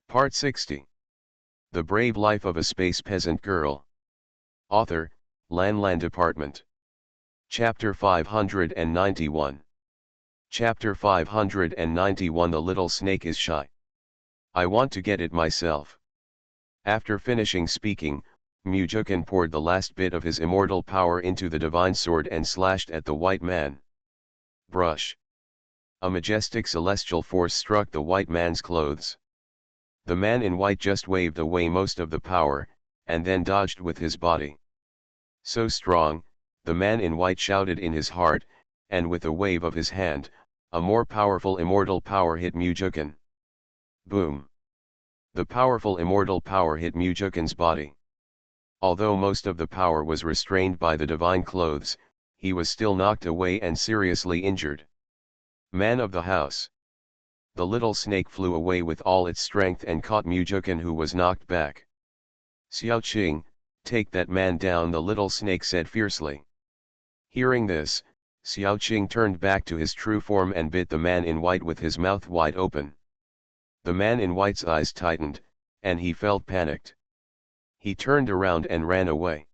Part 60. The Brave Life of a Space Peasant Girl. Author, Lan Department. Chapter 591. Chapter 591. The little snake is shy. I want to get it myself. After finishing speaking, Mujukin poured the last bit of his immortal power into the divine sword and slashed at the white man. Brush. A majestic celestial force struck the white man's clothes. The man in white just waved away most of the power, and then dodged with his body. So strong, the man in white shouted in his heart, and with a wave of his hand, a more powerful immortal power hit Mujukin. Boom! The powerful immortal power hit Mujukin's body. Although most of the power was restrained by the divine clothes, he was still knocked away and seriously injured. Man of the house. The little snake flew away with all its strength and caught Mujukin, who was knocked back. Xiao Qing, take that man down, the little snake said fiercely. Hearing this, Xiao Qing turned back to his true form and bit the man in white with his mouth wide open. The man in white's eyes tightened, and he felt panicked. He turned around and ran away.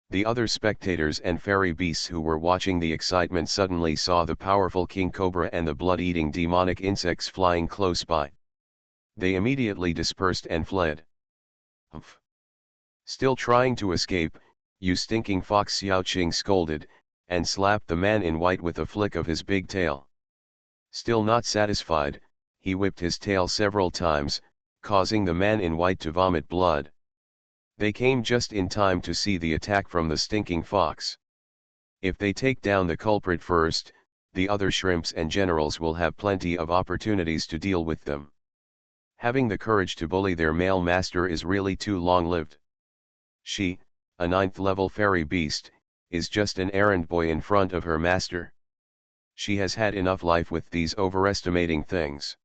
The other spectators and fairy beasts who were watching the excitement suddenly saw the powerful king cobra and the blood-eating demonic insects flying close by. They immediately dispersed and fled. Humph! Still trying to escape, you stinking fox, Xiao Qing scolded, and slapped the man in white with a flick of his big tail. Still not satisfied, he whipped his tail several times, causing the man in white to vomit blood. They came just in time to see the attack from the stinking fox. If they take down the culprit first, the other shrimps and generals will have plenty of opportunities to deal with them. Having the courage to bully their male master is really too long-lived. She, a 9th level fairy beast, is just an errand boy in front of her master. She has had enough life with these overestimating things.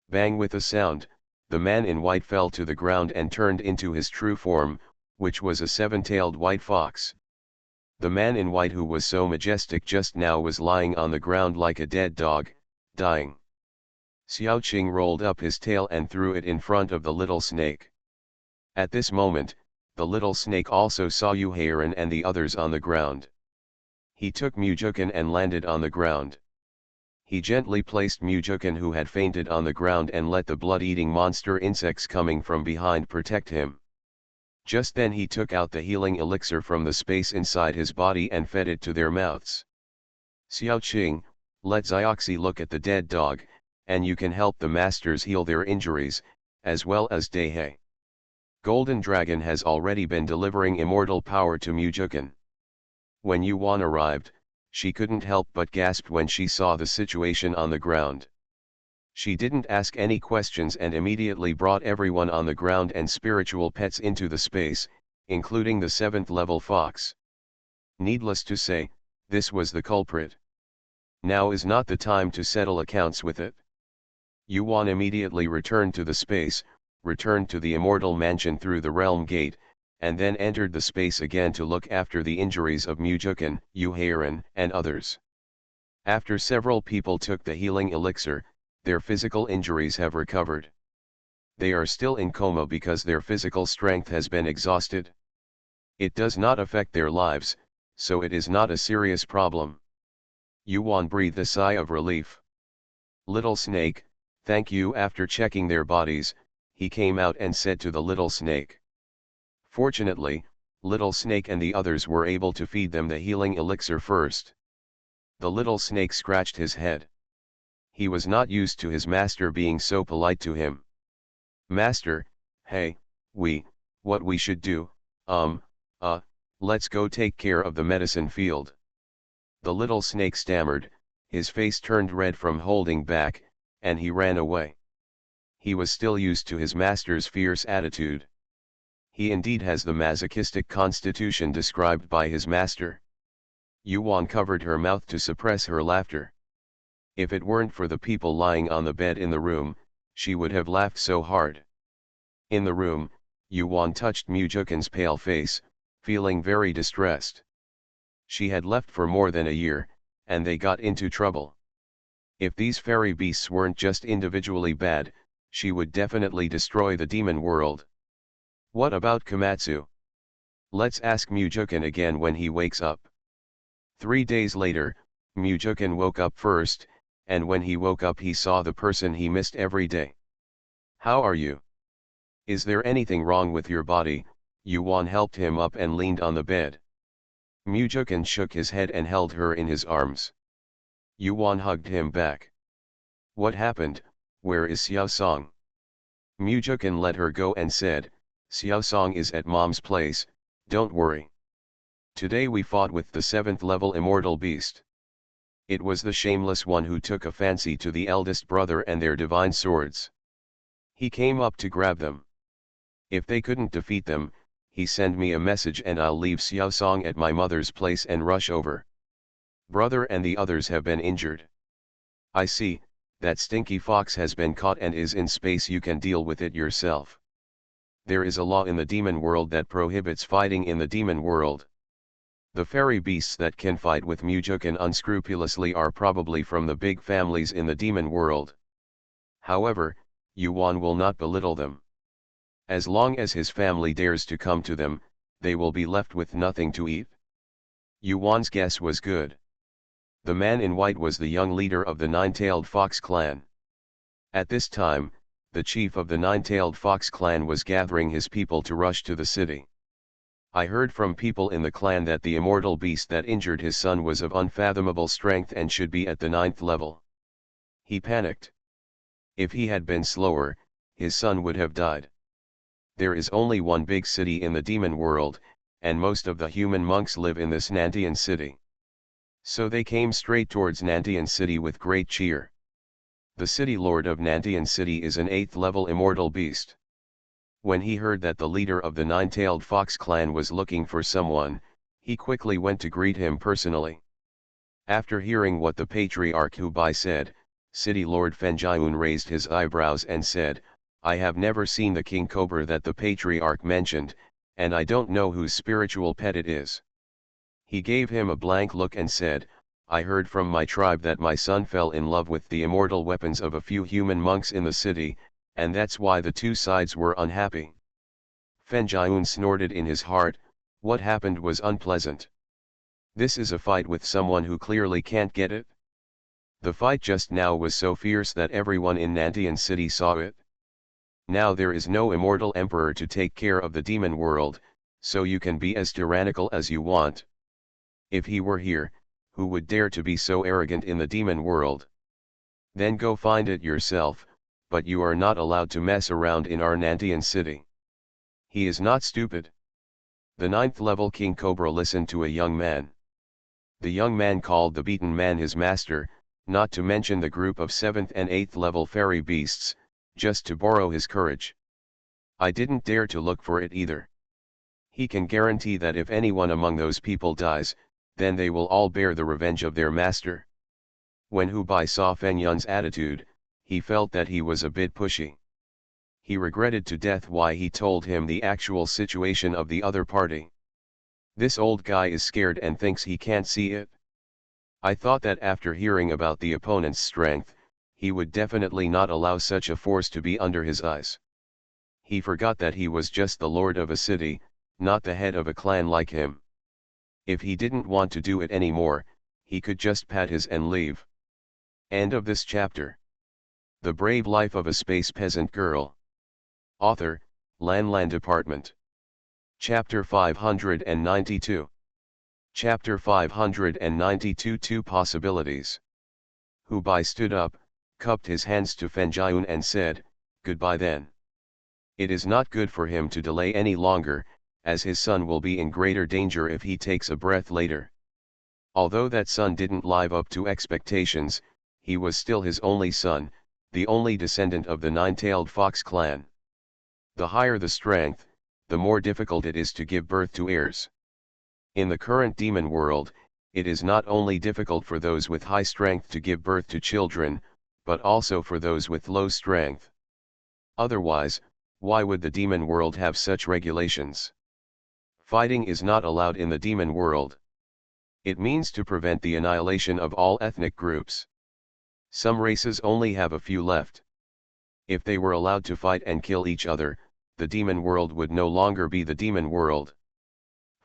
Bang! With a sound, the man in white fell to the ground and turned into his true form, which was a 7-tailed white fox. The man in white, who was so majestic just now, was lying on the ground like a dead dog, dying. Xiao Qing rolled up his tail and threw it in front of the little snake. At this moment, the little snake also saw Yu Heiran and the others on the ground. He took Mujukin and landed on the ground. He gently placed Mujukin, who had fainted, on the ground and let the blood-eating monster insects coming from behind protect him. Just then he took out the healing elixir from the space inside his body and fed it to their mouths. Xiao Qing, let Xioxi look at the dead dog, and you can help the masters heal their injuries, as well as Dehei. Golden Dragon has already been delivering immortal power to Mujukin. When Yuan arrived, she couldn't help but gasp when she saw the situation on the ground. She didn't ask any questions and immediately brought everyone on the ground and spiritual pets into the space, including the 7th level fox. Needless to say, this was the culprit. Now is not the time to settle accounts with it. Yuan immediately returned to the space, returned to the immortal mansion through the realm gate, and then entered the space again to look after the injuries of Mujukin, Yu Heiran, and others. After several people took the healing elixir, their physical injuries have recovered. They are still in coma because their physical strength has been exhausted. It does not affect their lives, so it is not a serious problem. Yuan breathed a sigh of relief. Little snake, thank you. After checking their bodies, he came out and said to the little snake. Fortunately, Little Snake and the others were able to feed them the healing elixir first. The little snake scratched his head. He was not used to his master being so polite to him. Master, hey, what we should do, let's go take care of the medicine field. The little snake stammered, his face turned red from holding back, and he ran away. He was still used to his master's fierce attitude. He indeed has the masochistic constitution described by his master. Yuan covered her mouth to suppress her laughter. If it weren't for the people lying on the bed in the room, she would have laughed so hard. In the room, Yuan touched Mujukin's pale face, feeling very distressed. She had left for more than a year, and they got into trouble. If these fairy beasts weren't just individually bad, She would definitely destroy the demon world. What about Komatsu? Let's ask Mujukin again when he wakes up. 3 days later, Mujukin woke up first, and when he woke up he saw the person he missed every day. How are you? Is there anything wrong with your body? Yuan helped him up and leaned on the bed. Mujukin shook his head and held her in his arms. Yuan hugged him back. What happened? Where is Xiao Song? Mujukin let her go and said, Xiao Song is at mom's place, don't worry. Today we fought with the 7th level immortal beast. It was the shameless one who took a fancy to the eldest brother and their divine swords. He came up to grab them. If they couldn't defeat them, he sent me a message and I'll leave Xiao Song at my mother's place and rush over. Brother and the others have been injured. I see, that stinky fox has been caught and is in space. You can deal with it yourself. There is a law in the demon world that prohibits fighting in the demon world. The fairy beasts that can fight with Mujukin unscrupulously are probably from the big families in the demon world. However, Yuan will not belittle them. As long as his family dares to come to them, they will be left with nothing to eat. Yuan's guess was good. The man in white was the young leader of the Nine-Tailed Fox clan. At this time, the chief of the Nine-Tailed Fox clan was gathering his people to rush to the city. I heard from people in the clan that the immortal beast that injured his son was of unfathomable strength and should be at the 9th level. He panicked. If he had been slower, his son would have died. There is only one big city in the demon world, and most of the human monks live in this Nantian city. So they came straight towards Nantian city with great cheer. The city lord of Nantian city is an 8th level immortal beast. When he heard that the leader of the Nine-Tailed Fox clan was looking for someone, he quickly went to greet him personally. After hearing what the patriarch Hubai said, city lord Fenjiun raised his eyebrows and said, I have never seen the king cobra that the patriarch mentioned, and I don't know whose spiritual pet it is. He gave him a blank look and said, I heard from my tribe that my son fell in love with the immortal weapons of a few human monks in the city, and that's why the two sides were unhappy. Fenjiun snorted in his heart. What happened was unpleasant. This is a fight with someone who clearly can't get it. The fight just now was so fierce that everyone in Nantian city saw it. Now there is no immortal emperor to take care of the demon world, so you can be as tyrannical as you want. If he were here, who would dare to be so arrogant in the demon world? Then go find it yourself, but you are not allowed to mess around in our Nantian city. He is not stupid. The 9th level King Cobra listened to a young man. The young man called the beaten man his master, not to mention the group of 7th and 8th level fairy beasts, just to borrow his courage. I didn't dare to look for it either. He can guarantee that if anyone among those people dies, then they will all bear the revenge of their master. When Hubai saw Feng Yun's attitude, he felt that he was a bit pushy. He regretted to death why he told him the actual situation of the other party. This old guy is scared and thinks he can't see it. I thought that after hearing about the opponent's strength, he would definitely not allow such a force to be under his eyes. He forgot that he was just the lord of a city, not the head of a clan like him. If he didn't want to do it anymore, he could just pat his and leave. End of this chapter. The Brave Life of a Space Peasant Girl. Author, Lan Department. Chapter 592. Chapter 592 Two Possibilities. Hubai stood up, cupped his hands to Fenjiun and said, Goodbye then. It is not good for him to delay any longer, as his son will be in greater danger if he takes a breath later. Although that son didn't live up to expectations, he was still his only son, the only descendant of the Nine-Tailed Fox clan. The higher the strength, the more difficult it is to give birth to heirs. In the current demon world, it is not only difficult for those with high strength to give birth to children, but also for those with low strength. Otherwise, why would the demon world have such regulations? Fighting is not allowed in the demon world. It means to prevent the annihilation of all ethnic groups. Some races only have a few left. If they were allowed to fight and kill each other, the demon world would no longer be the demon world.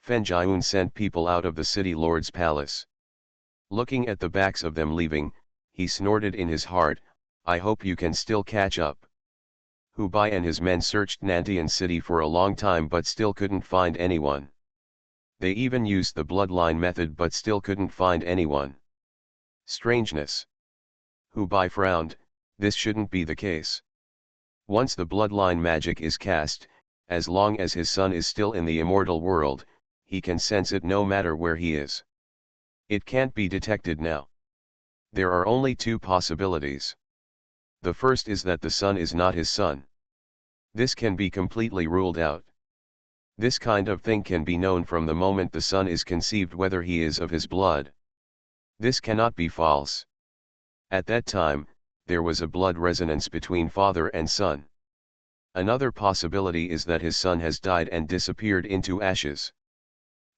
Fenjiun sent people out of the city lord's palace. Looking at the backs of them leaving, he snorted in his heart, "I hope you can still catch up." Hu Bai and his men searched Nantian city for a long time but still couldn't find anyone. They even used the bloodline method but still couldn't find anyone. Strangeness. Hu Bai frowned, this shouldn't be the case. Once the bloodline magic is cast, as long as his son is still in the immortal world, he can sense it no matter where he is. It can't be detected now. There are only two possibilities. The first is that the son is not his son. This can be completely ruled out. This kind of thing can be known from the moment the son is conceived whether he is of his blood. This cannot be false. At that time, there was a blood resonance between father and son. Another possibility is that his son has died and disappeared into ashes.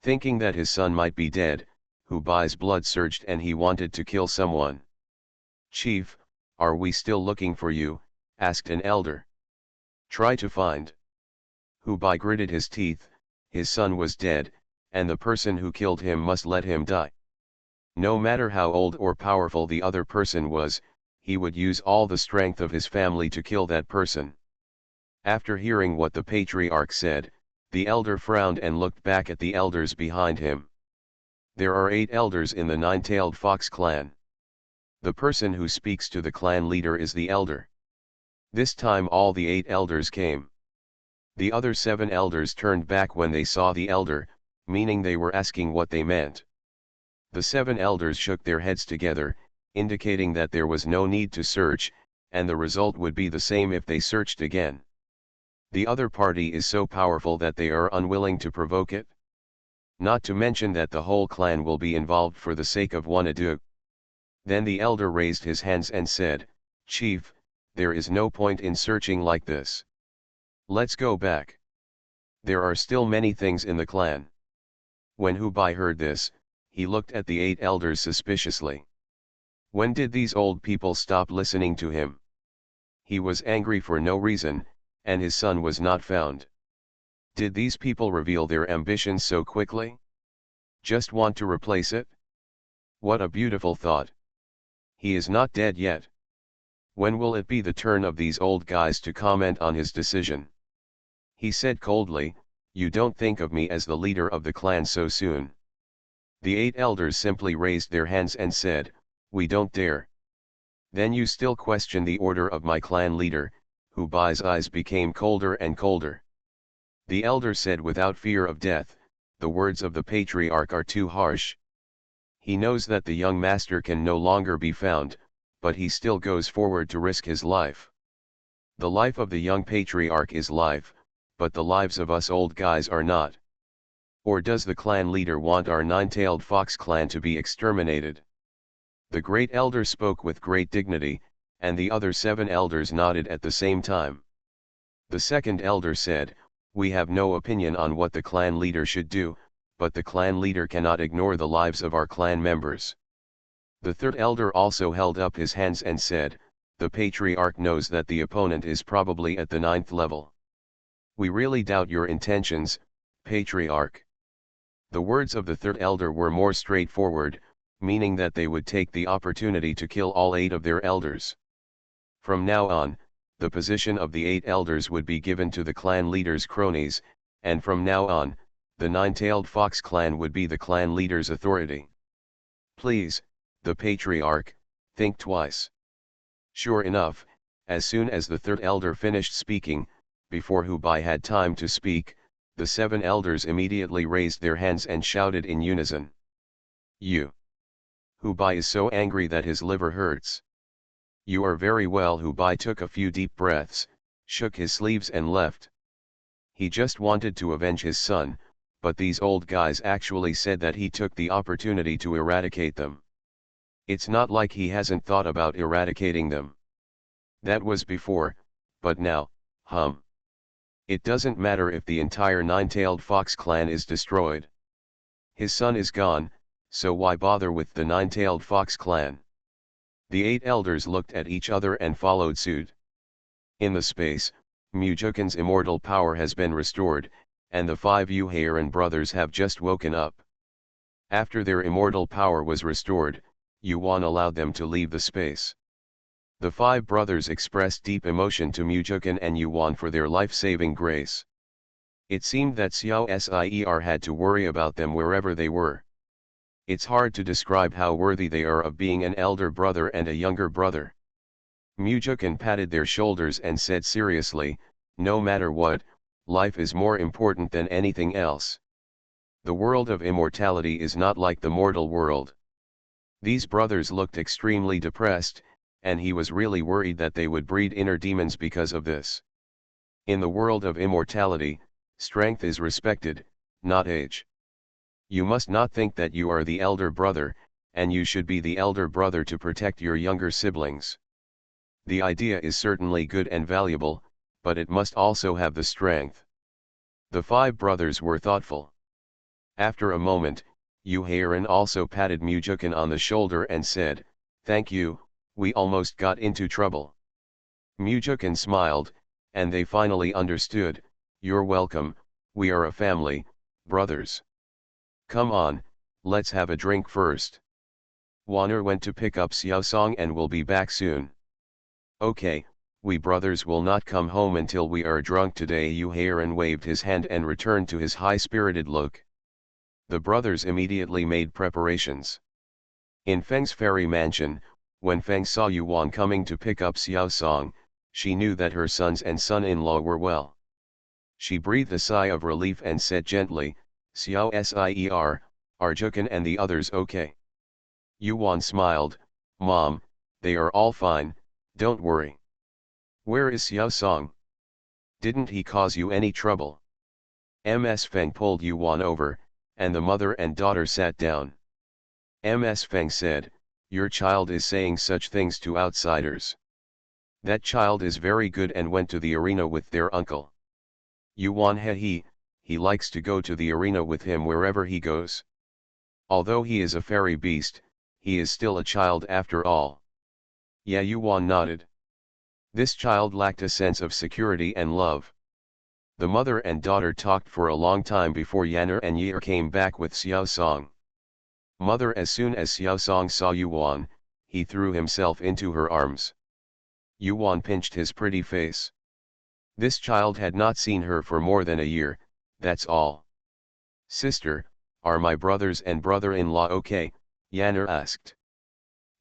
Thinking that his son might be dead, Hu Bai's blood surged and he wanted to kill someone. "Chief, are we still looking for you?" asked an elder. "Try to find." Hu Bai gritted his teeth, his son was dead, and the person who killed him must let him die. No matter how old or powerful the other person was, he would use all the strength of his family to kill that person. After hearing what the patriarch said, the elder frowned and looked back at the elders behind him. There are 8 elders in the Nine-Tailed Fox clan. The person who speaks to the clan leader is the elder. This time all the 8 elders came. The other 7 elders turned back when they saw the elder, meaning they were asking what they meant. The 7 elders shook their heads together, indicating that there was no need to search, and the result would be the same if they searched again. The other party is so powerful that they are unwilling to provoke it. Not to mention that the whole clan will be involved for the sake of one adu. Then the elder raised his hands and said, "Chief, there is no point in searching like this. Let's go back. There are still many things in the clan." When Hu Bai heard this, he looked at the 8 elders suspiciously. When did these old people stop listening to him? He was angry for no reason, and his son was not found. Did these people reveal their ambitions so quickly? Just want to replace it? What a beautiful thought. He is not dead yet. When will it be the turn of these old guys to comment on his decision? He said coldly, "You don't think of me as the leader of the clan so soon." The 8 elders simply raised their hands and said, "We don't dare." "Then you still question the order of my clan leader?" Hu Bai's eyes became colder and colder. The elder said without fear of death, "The words of the patriarch are too harsh." He knows that the young master can no longer be found, but he still goes forward to risk his life. The life of the young patriarch is life, but the lives of us old guys are not. Or does the clan leader want our Nine-Tailed Fox clan to be exterminated? The great elder spoke with great dignity, and the other 7 elders nodded at the same time. The second elder said, "We have no opinion on what the clan leader should do, but the clan leader cannot ignore the lives of our clan members." The third elder also held up his hands and said, "The patriarch knows that the opponent is probably at the 9th level. We really doubt your intentions, patriarch." The words of the third elder were more straightforward, meaning that they would take the opportunity to kill all 8 of their elders. From now on, the position of the 8 elders would be given to the clan leader's cronies, and from now on, the Nine-Tailed Fox clan would be the clan leader's authority. "Please, the patriarch, think twice." Sure enough, as soon as the third elder finished speaking, before Hu Bai had time to speak, the 7 elders immediately raised their hands and shouted in unison. "You!" Hu Bai is so angry that his liver hurts. "You are very well." Hu Bai took a few deep breaths, shook his sleeves and left. He just wanted to avenge his son, but these old guys actually said that he took the opportunity to eradicate them. It's not like he hasn't thought about eradicating them. That was before, but now, It doesn't matter if the entire Nine-Tailed Fox clan is destroyed. His son is gone, so why bother with the Nine-Tailed Fox clan? The 8 elders looked at each other and followed suit. In the space, Mujukin's immortal power has been restored, and the 5 Yuhairan brothers have just woken up. After their immortal power was restored, Yuan allowed them to leave the space. The 5 brothers expressed deep emotion to Mujukin and Yuan for their life-saving grace. It seemed that Xiao Sier had to worry about them wherever they were. It's hard to describe how worthy they are of being an elder brother and a younger brother. Mujukin patted their shoulders and said seriously, "No matter what, life is more important than anything else. The world of immortality is not like the mortal world." These brothers looked extremely depressed, and he was really worried that they would breed inner demons because of this. In the world of immortality, strength is respected, not age. You must not think that you are the elder brother, and you should be the elder brother to protect your younger siblings. The idea is certainly good and valuable, but it must also have the strength. The 5 brothers were thoughtful. After a moment, Yuhairan also patted Mujukin on the shoulder and said, "Thank you, we almost got into trouble." Mujukin smiled, and they finally understood. "You're welcome, we are a family, brothers. Come on, let's have a drink first. Wanner went to pick up Xiaosong and will be back soon." "Okay, we brothers will not come home until we are drunk today." Yuhairan waved his hand and returned to his high-spirited look. The brothers immediately made preparations. In Feng's fairy mansion, when Feng saw Yuan coming to pick up Xiaosong, she knew that her sons and son-in-law were well. She breathed a sigh of relief and said gently, "Xiao Sier, are Jukin and the others okay?" Yuan smiled, "Mom, they are all fine, don't worry." "Where is Xiaosong? Didn't he cause you any trouble?" Ms. Feng pulled Yuan over, and the mother and daughter sat down. Ms. Feng said, "Your child is saying such things to outsiders. That child is very good and went to the arena with their uncle. Yuan he likes to go to the arena with him wherever he goes. Although he is a fairy beast, he is still a child after all." Yeah, Yuan nodded. This child lacked a sense of security and love. The mother and daughter talked for a long time before Yanner and Yer came back with Xiaosong. Mother, as soon as Xiaosong saw Yuan, he threw himself into her arms. Yuan pinched his pretty face. This child had not seen her for more than a year, that's all. "Sister, are my brothers and brother-in-law okay?" Yanner asked.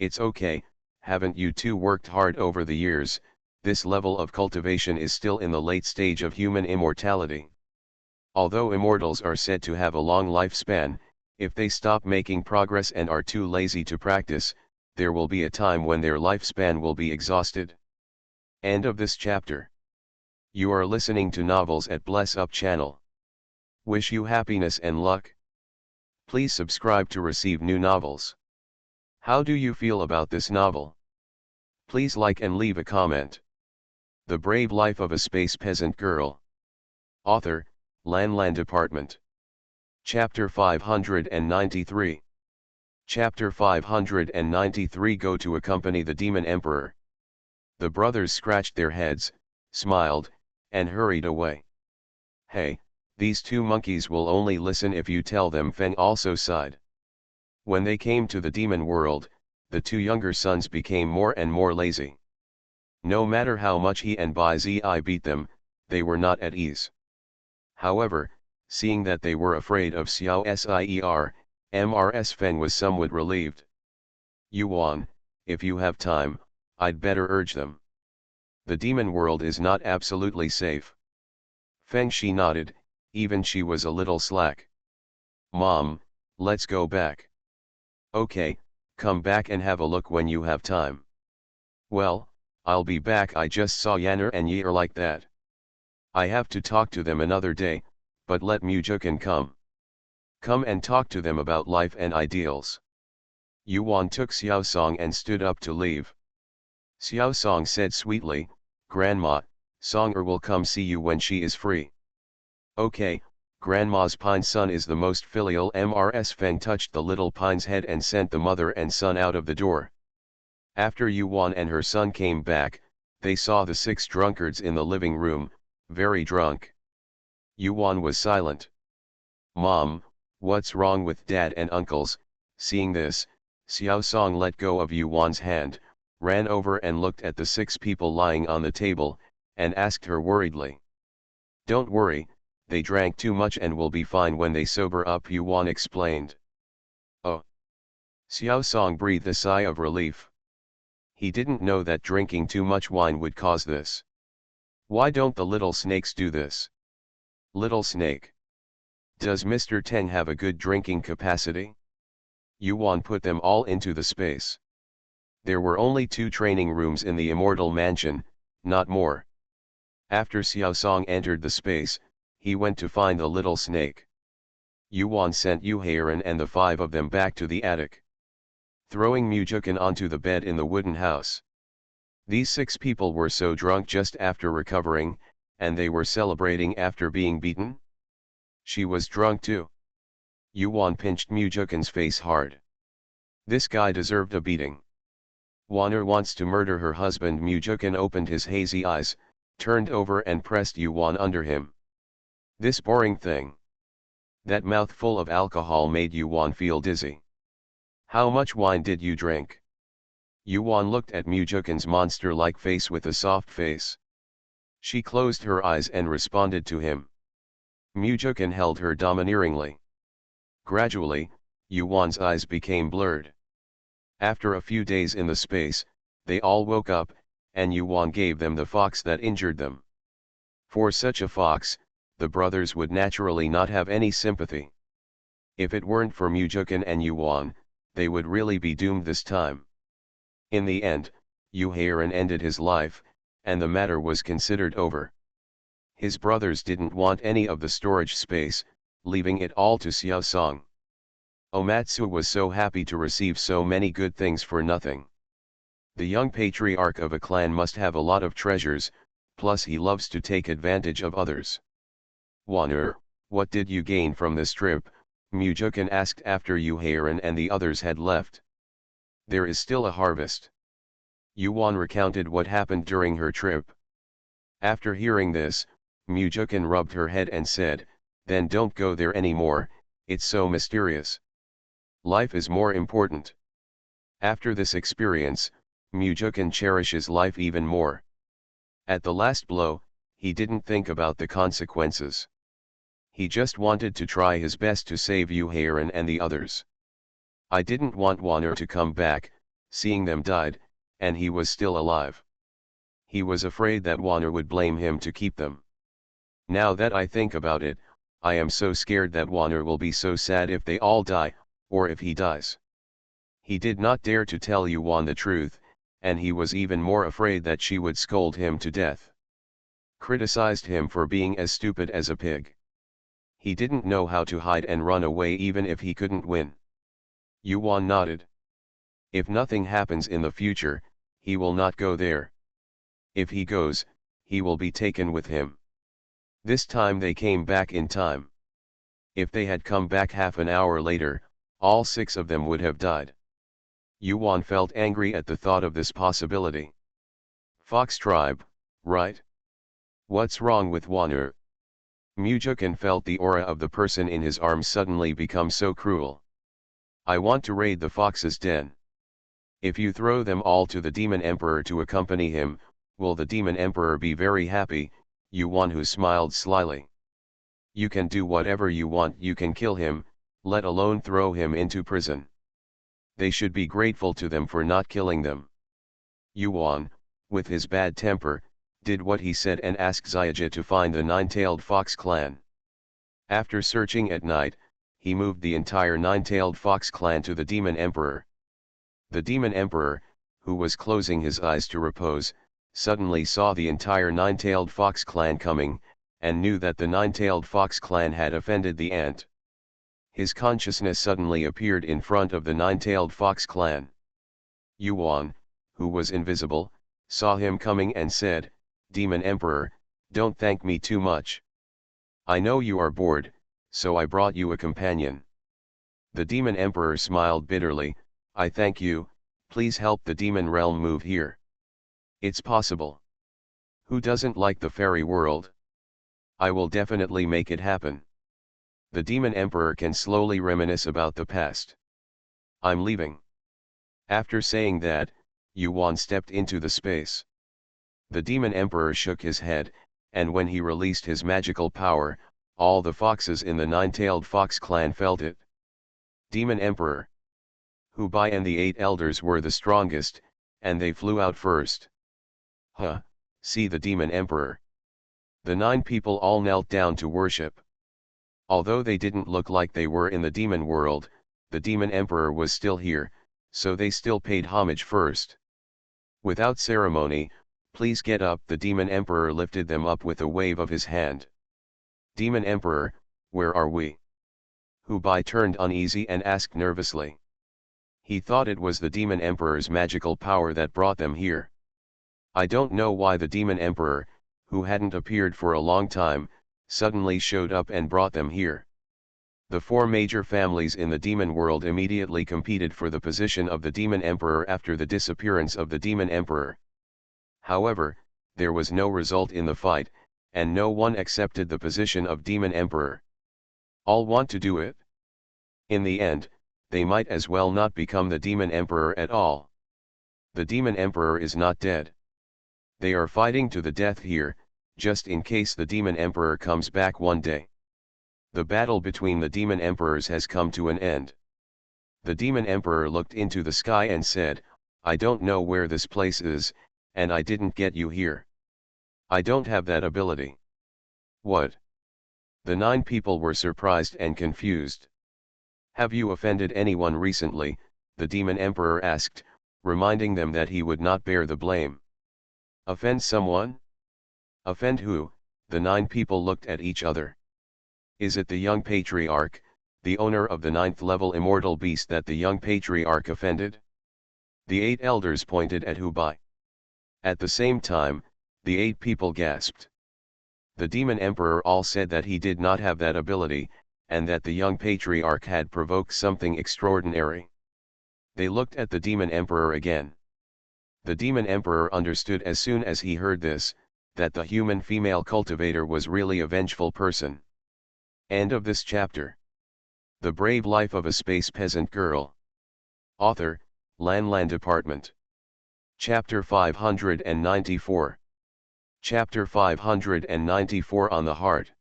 "It's okay, haven't you two worked hard over the years? This level of cultivation is still in the late stage of human immortality. Although immortals are said to have a long lifespan, if they stop making progress and are too lazy to practice, there will be a time when their lifespan will be exhausted." End of this chapter. You are listening to Novels at Bless Up channel. Wish you happiness and luck. Please subscribe to receive new novels. How do you feel about this novel? Please like and leave a comment. The Brave Life of a Space Peasant Girl. Author, Lan Department. Chapter 593. Chapter 593. Go to accompany the Demon Emperor. The brothers scratched their heads, smiled, and hurried away. "Hey, these 2 monkeys will only listen if you tell them," Feng also sighed. When they came to the demon world, the 2 younger sons became more and more lazy. No matter how much he and Bai Zi beat them, they were not at ease. However, seeing that they were afraid of Xiao Sier, Mrs. Feng was somewhat relieved. "Yuan, if you have time, I'd better urge them. The demon world is not absolutely safe." Feng Shi nodded, even she was a little slack. "Mom, let's go back." "Okay, come back and have a look when you have time." "Well, I'll be back. I just saw Yanner and Yer like that. I have to talk to them another day, but let Mujukin come. Come and talk to them about life and ideals." Yuan took Xiaosong and stood up to leave. Xiaosong said sweetly, "Grandma, Song-er will come see you when she is free." "Okay, Grandma's pine son is the most filial." Mrs. Feng touched the little pine's head and sent the mother and son out of the door. After Yuan and her son came back, They saw the 6 drunkards in the living room, very drunk. Yuan was silent. "Mom, what's wrong with Dad and uncles?" Seeing this, Xiao Song let go of Yuan's hand, ran over and looked at the 6 people lying on the table, and asked her worriedly. "Don't worry, they drank too much and will be fine when they sober up," Yuan explained. "Oh." Xiao Song breathed a sigh of relief. He didn't know that drinking too much wine would cause this. Why don't the little snakes do this? Little snake. Does Mr. Teng have a good drinking capacity? Yuan put them all into the space. There were only 2 training rooms in the immortal mansion, not more. After Xiao Song entered the space, he went to find the little snake. Yuan sent Yu Heiran and the 5 of them back to the attic, throwing Mujukan onto the bed in the wooden house. These 6 people were so drunk just after recovering, and they were celebrating after being beaten? She was drunk too. Yuan pinched Mujukan's face hard. This guy deserved a beating. Wan'er wants to murder her husband. Mujukan opened his hazy eyes, turned over and pressed Yuan under him. This boring thing. That mouthful of alcohol made Yuan feel dizzy. How much wine did you drink? Yuan looked at Mujukan's monster-like face with a soft face. She closed her eyes and responded to him. Mujukan held her domineeringly. Gradually, Yuan's eyes became blurred. After a few days in the space, they all woke up, and Yuan gave them the fox that injured them. For such a fox, the brothers would naturally not have any sympathy. If it weren't for Mujukan and Yuan, they would really be doomed this time. In the end, Yu Heiran ended his life, and the matter was considered over. His brothers didn't want any of the storage space, leaving it all to Xiao Song. Omatsu was so happy to receive so many good things for nothing. The young patriarch of a clan must have a lot of treasures, plus he loves to take advantage of others. Wan'er, what did you gain from this trip? Mujukan asked after Yu Heiran and the others had left. There is still a harvest. Yuan recounted what happened during her trip. After hearing this, Mujukan rubbed her head and said, "Then don't go there anymore, it's so mysterious. Life is more important." After this experience, Mujukan cherishes life even more. At the last blow, he didn't think about the consequences. He just wanted to try his best to save Yu Heiran and the others. I didn't want Wan'er to come back, seeing them died, and he was still alive. He was afraid that Wan'er would blame him to keep them. Now that I think about it, I am so scared that Wan'er will be so sad if they all die, or if he dies. He did not dare to tell Yuan the truth, and he was even more afraid that she would scold him to death. Criticized him for being as stupid as a pig. He didn't know how to hide and run away even if he couldn't win. Yuan nodded. If nothing happens in the future, he will not go there. If he goes, he will be taken with him. This time they came back in time. If they had come back half an hour later, all 6 of them would have died. Yuan felt angry at the thought of this possibility. Fox tribe, right? What's wrong with Wan'er? Mujukan felt the aura of the person in his arms suddenly become so cruel. I want to raid the fox's den. If you throw them all to the Demon Emperor to accompany him, will the Demon Emperor be very happy? Yuan who smiled slyly. You can do whatever you want, you can kill him, let alone throw him into prison. They should be grateful to them for not killing them. Yuan, with his bad temper, did what he said and asked Xiaojia to find the 9-tailed fox clan. After searching at night, he moved the entire 9-tailed fox clan to the Demon Emperor. The Demon Emperor, who was closing his eyes to repose, suddenly saw the entire 9-tailed fox clan coming, and knew that the 9-tailed fox clan had offended the ant. His consciousness suddenly appeared in front of the 9-tailed fox clan. Yuan, who was invisible, saw him coming and said, "Demon Emperor, don't thank me too much. I know you are bored, so I brought you a companion." The Demon Emperor smiled bitterly, "I thank you, please help the demon realm move here." "It's possible. Who doesn't like the fairy world? I will definitely make it happen. The Demon Emperor can slowly reminisce about the past. I'm leaving. After saying that, Yuan stepped into the space. The Demon Emperor shook his head, and when he released his magical power, all the foxes in the nine-tailed fox clan felt it. Demon Emperor. Hubai and the 8 elders were the strongest, and they flew out first. Huh, see the Demon Emperor. The 9 people all knelt down to worship. Although they didn't look like they were in the demon world, the Demon Emperor was still here, so they still paid homage first. Without ceremony, please get up. The Demon Emperor lifted them up with a wave of his hand. Demon Emperor, where are we? Hubai turned uneasy and asked nervously. He thought it was the Demon Emperor's magical power that brought them here. I don't know why the Demon Emperor, who hadn't appeared for a long time, suddenly showed up and brought them here. The 4 major families in the demon world immediately competed for the position of the Demon Emperor after the disappearance of the Demon Emperor. However, there was no result in the fight, and no one accepted the position of Demon Emperor. All want to do it? In the end, they might as well not become the Demon Emperor at all. The Demon Emperor is not dead. They are fighting to the death here, just in case the Demon Emperor comes back one day. The battle between the Demon Emperors has come to an end. The Demon Emperor looked into the sky and said, I don't know where this place is, and I didn't get you here. I don't have that ability. What? The 9 people were surprised and confused. Have you offended anyone recently? The Demon Emperor asked, reminding them that he would not bear the blame. Offend someone? Offend who? The 9 people looked at each other. Is it the young patriarch, the owner of the 9th level immortal beast, that the young patriarch offended? The 8 elders pointed at Hubai. At the same time, the 8 people gasped. The Demon Emperor all said that he did not have that ability, and that the young patriarch had provoked something extraordinary. They looked at the Demon Emperor again. The Demon Emperor understood as soon as he heard this, that the human female cultivator was really a vengeful person. End of this chapter. The Brave Life of a Space Peasant Girl. Author, Lan Department. Chapter 594. Chapter 594 On the Heart.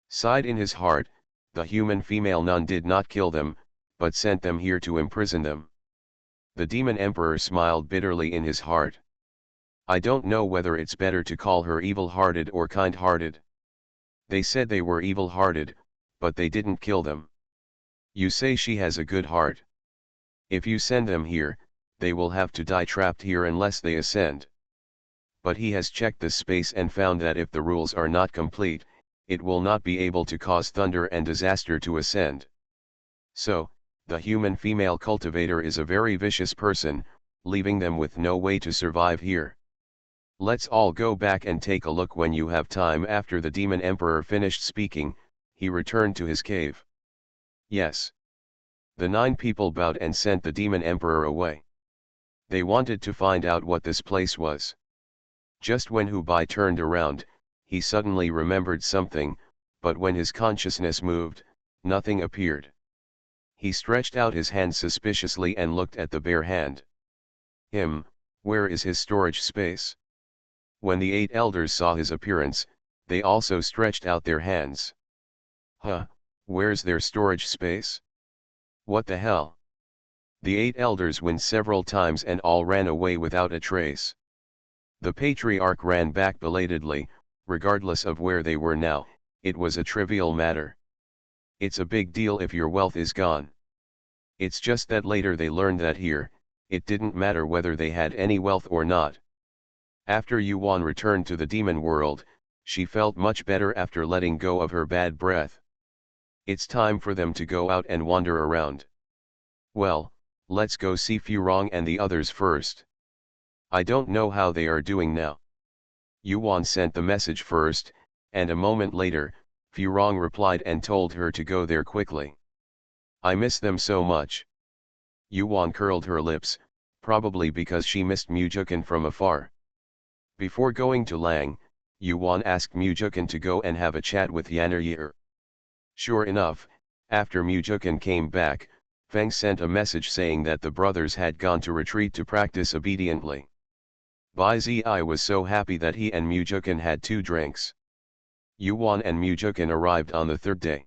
Sighed in his heart, the human female nun did not kill them, but sent them here to imprison them. The Demon Emperor smiled bitterly in his heart. I don't know whether it's better to call her evil-hearted or kind-hearted. They said they were evil-hearted, but they didn't kill them. You say she has a good heart. If you send them here, they will have to die trapped here unless they ascend. But he has checked this space and found that if the rules are not complete, it will not be able to cause thunder and disaster to ascend. So, the human female cultivator is a very vicious person, leaving them with no way to survive here. Let's all go back and take a look when you have time. After the Demon Emperor finished speaking, he returned to his cave. Yes. The 9 people bowed and sent the Demon Emperor away. They wanted to find out what this place was. Just when Hubai turned around, he suddenly remembered something, but when his consciousness moved, nothing appeared. He stretched out his hand suspiciously and looked at the bare hand. Where is his storage space? When the 8 elders saw his appearance, they also stretched out their hands. Where's their storage space? What the hell? The 8 elders winced several times and all ran away without a trace. The patriarch ran back belatedly, regardless of where they were now. It was a trivial matter. It's a big deal if your wealth is gone. It's just that later they learned that here, it didn't matter whether they had any wealth or not. After Yuan returned to the demon world, she felt much better after letting go of her bad breath. It's time for them to go out and wander around. Well, let's go see Furong and the others first. I don't know how they are doing now. Yuan sent the message first, and a moment later, Furong replied and told her to go there quickly. I miss them so much. Yuan curled her lips, probably because she missed Mujukan from afar. Before going to Lang, Yuan asked Mujukan to go and have a chat with Yan'er. Sure enough, after Mujukan came back, Feng sent a message saying that the brothers had gone to retreat to practice obediently. Bai Zi was so happy that he and Mujukan had 2 drinks. Yuan and Mujukan arrived on the 3rd day.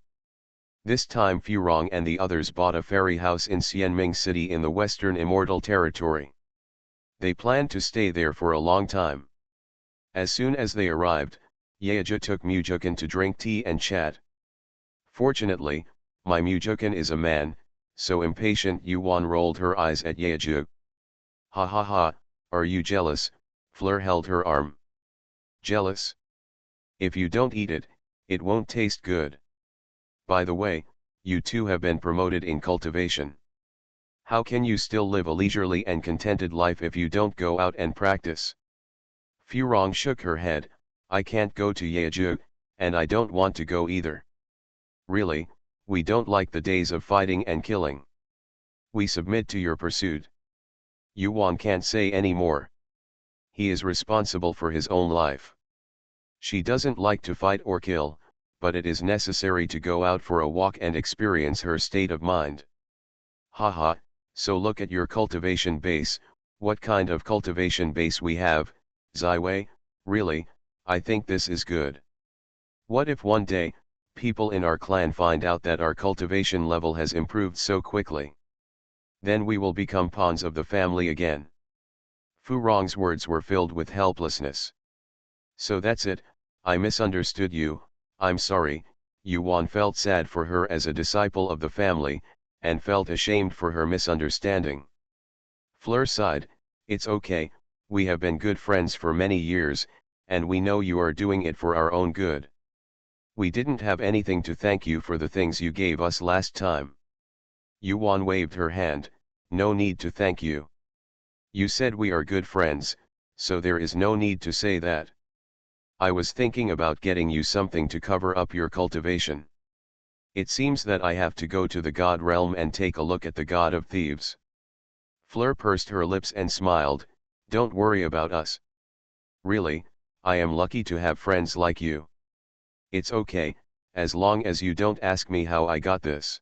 This time Furong and the others bought a ferry house in Xianming City in the Western Immortal Territory. They planned to stay there for a long time. As soon as they arrived, Yeja took Mujukan to drink tea and chat. Fortunately, my Mujukan is a man, so impatient Yuan rolled her eyes at Yeja. Ha ha ha, are you jealous? Fleur held her arm. Jealous? If you don't eat it, it won't taste good. By the way, you two have been promoted in cultivation. How can you still live a leisurely and contented life if you don't go out and practice? Furong shook her head. I can't go to Yeju, and I don't want to go either. Really, we don't like the days of fighting and killing. We submit to your pursuit. Yuan can't say any more. He is responsible for his own life. She doesn't like to fight or kill, but it is necessary to go out for a walk and experience her state of mind. Haha, so look at your cultivation base. What kind of cultivation base we have, Ziwei? Really, I think this is good. What if one day, people in our clan find out that our cultivation level has improved so quickly? Then we will become pawns of the family again. Furong's words were filled with helplessness. So that's it, I misunderstood you, I'm sorry. Yuan felt sad for her as a disciple of the family, and felt ashamed for her misunderstanding. Fleur sighed, it's okay, we have been good friends for many years, and we know you are doing it for our own good. We didn't have anything to thank you for the things you gave us last time. Yuan waved her hand, no need to thank you. You said we are good friends, so there is no need to say that. I was thinking about getting you something to cover up your cultivation. It seems that I have to go to the god realm and take a look at the god of thieves. Fleur pursed her lips and smiled, don't worry about us. Really, I am lucky to have friends like you. It's okay, as long as you don't ask me how I got this.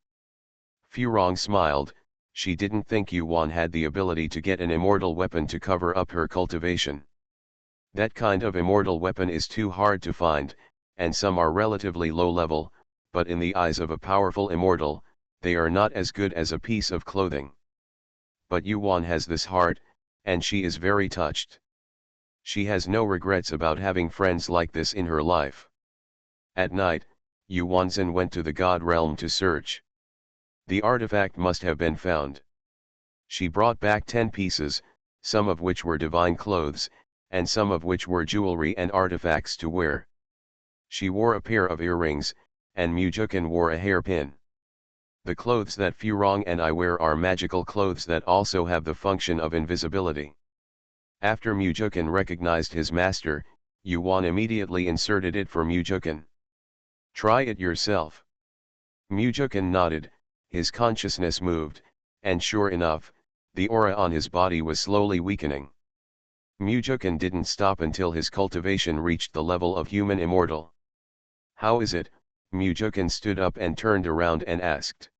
Furong smiled, she didn't think Yuan had the ability to get an immortal weapon to cover up her cultivation. That kind of immortal weapon is too hard to find, and some are relatively low level, but in the eyes of a powerful immortal, they are not as good as a piece of clothing. But Yuan has this heart, and she is very touched. She has no regrets about having friends like this in her life. At night, Yuanzhen went to the god realm to search. The artifact must have been found. She brought back 10 pieces, some of which were divine clothes, and some of which were jewelry and artifacts to wear. She wore a pair of earrings, and Mujukan wore a hairpin. The clothes that Furong and I wear are magical clothes that also have the function of invisibility. After Mujukan recognized his master, Yuan immediately inserted it for Mujukan. Try it yourself. Mujukan nodded, his consciousness moved, and sure enough, the aura on his body was slowly weakening. Mujukan didn't stop until his cultivation reached the level of human immortal. How is it? Mujukan stood up and turned around and asked.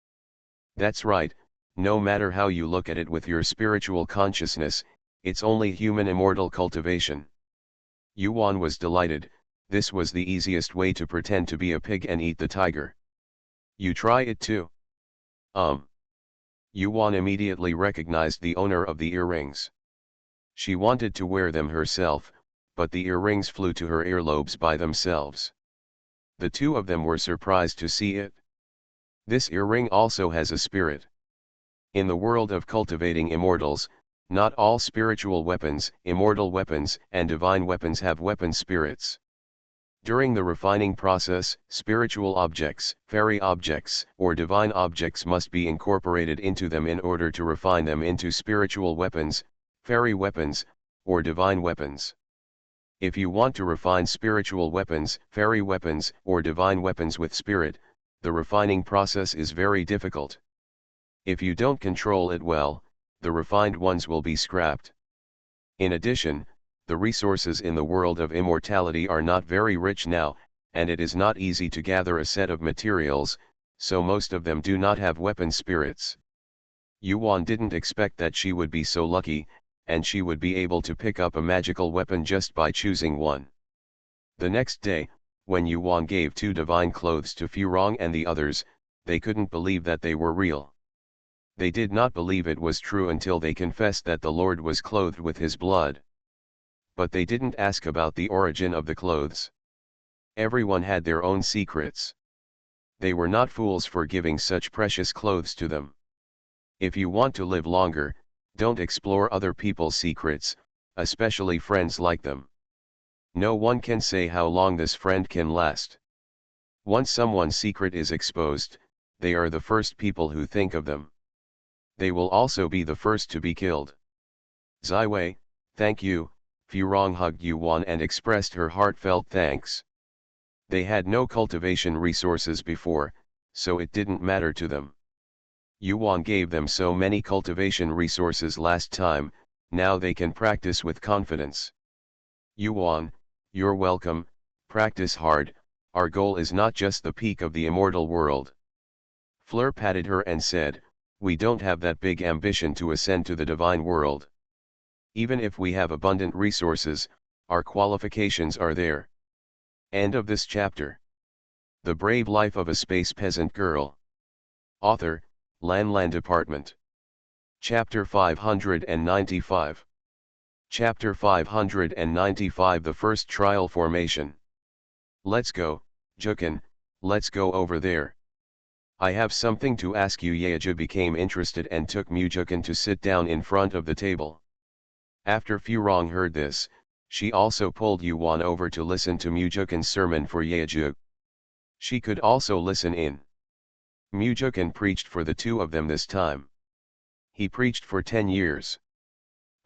That's right, no matter how you look at it with your spiritual consciousness, it's only human immortal cultivation. Yuan was delighted, this was the easiest way to pretend to be a pig and eat the tiger. You try it too. Yuan immediately recognized the owner of the earrings. She wanted to wear them herself, but the earrings flew to her earlobes by themselves. The two of them were surprised to see it. This earring also has a spirit. In the world of cultivating immortals, not all spiritual weapons, immortal weapons, and divine weapons have weapon spirits. During the refining process, spiritual objects, fairy objects, or divine objects must be incorporated into them in order to refine them into spiritual weapons, fairy weapons, or divine weapons. If you want to refine spiritual weapons, fairy weapons, or divine weapons with spirit, the refining process is very difficult. If you don't control it well, the refined ones will be scrapped. In addition, The resources in the world of immortality are not very rich now, and it is not easy to gather a set of materials, so most of them do not have weapon spirits. Yuan didn't expect that she would be so lucky, and she would be able to pick up a magical weapon just by choosing one. The next day, when Yuan gave 2 divine clothes to Furong and the others, they couldn't believe that they were real. They did not believe it was true until they confessed that the Lord was clothed with his blood. But they didn't ask about the origin of the clothes. Everyone had their own secrets. They were not fools for giving such precious clothes to them. If you want to live longer, don't explore other people's secrets, especially friends like them. No one can say how long this friend can last. Once someone's secret is exposed, they are the first people who think of them. They will also be the first to be killed. Ziwei, thank you. Furong hugged Yuan and expressed her heartfelt thanks. They had no cultivation resources before, so it didn't matter to them. Yuan gave them so many cultivation resources last time, now they can practice with confidence. Yuan, you're welcome, practice hard, our goal is not just the peak of the immortal world. Fleur patted her and said, we don't have that big ambition to ascend to the divine world. Even if we have abundant resources, our qualifications are there. End of this chapter. The Brave Life of a Space Peasant Girl. Author, Lan Department. Chapter 595. Chapter 595 The First Trial Formation. Let's go, Jukin, let's go over there. I have something to ask you. Yeja became interested and took Mujukin to sit down in front of the table. After Furong heard this, she also pulled Yuan over to listen to Mujukin's sermon for Yeju. She could also listen in. Mujukin preached for the 2 of them this time. He preached for 10 years.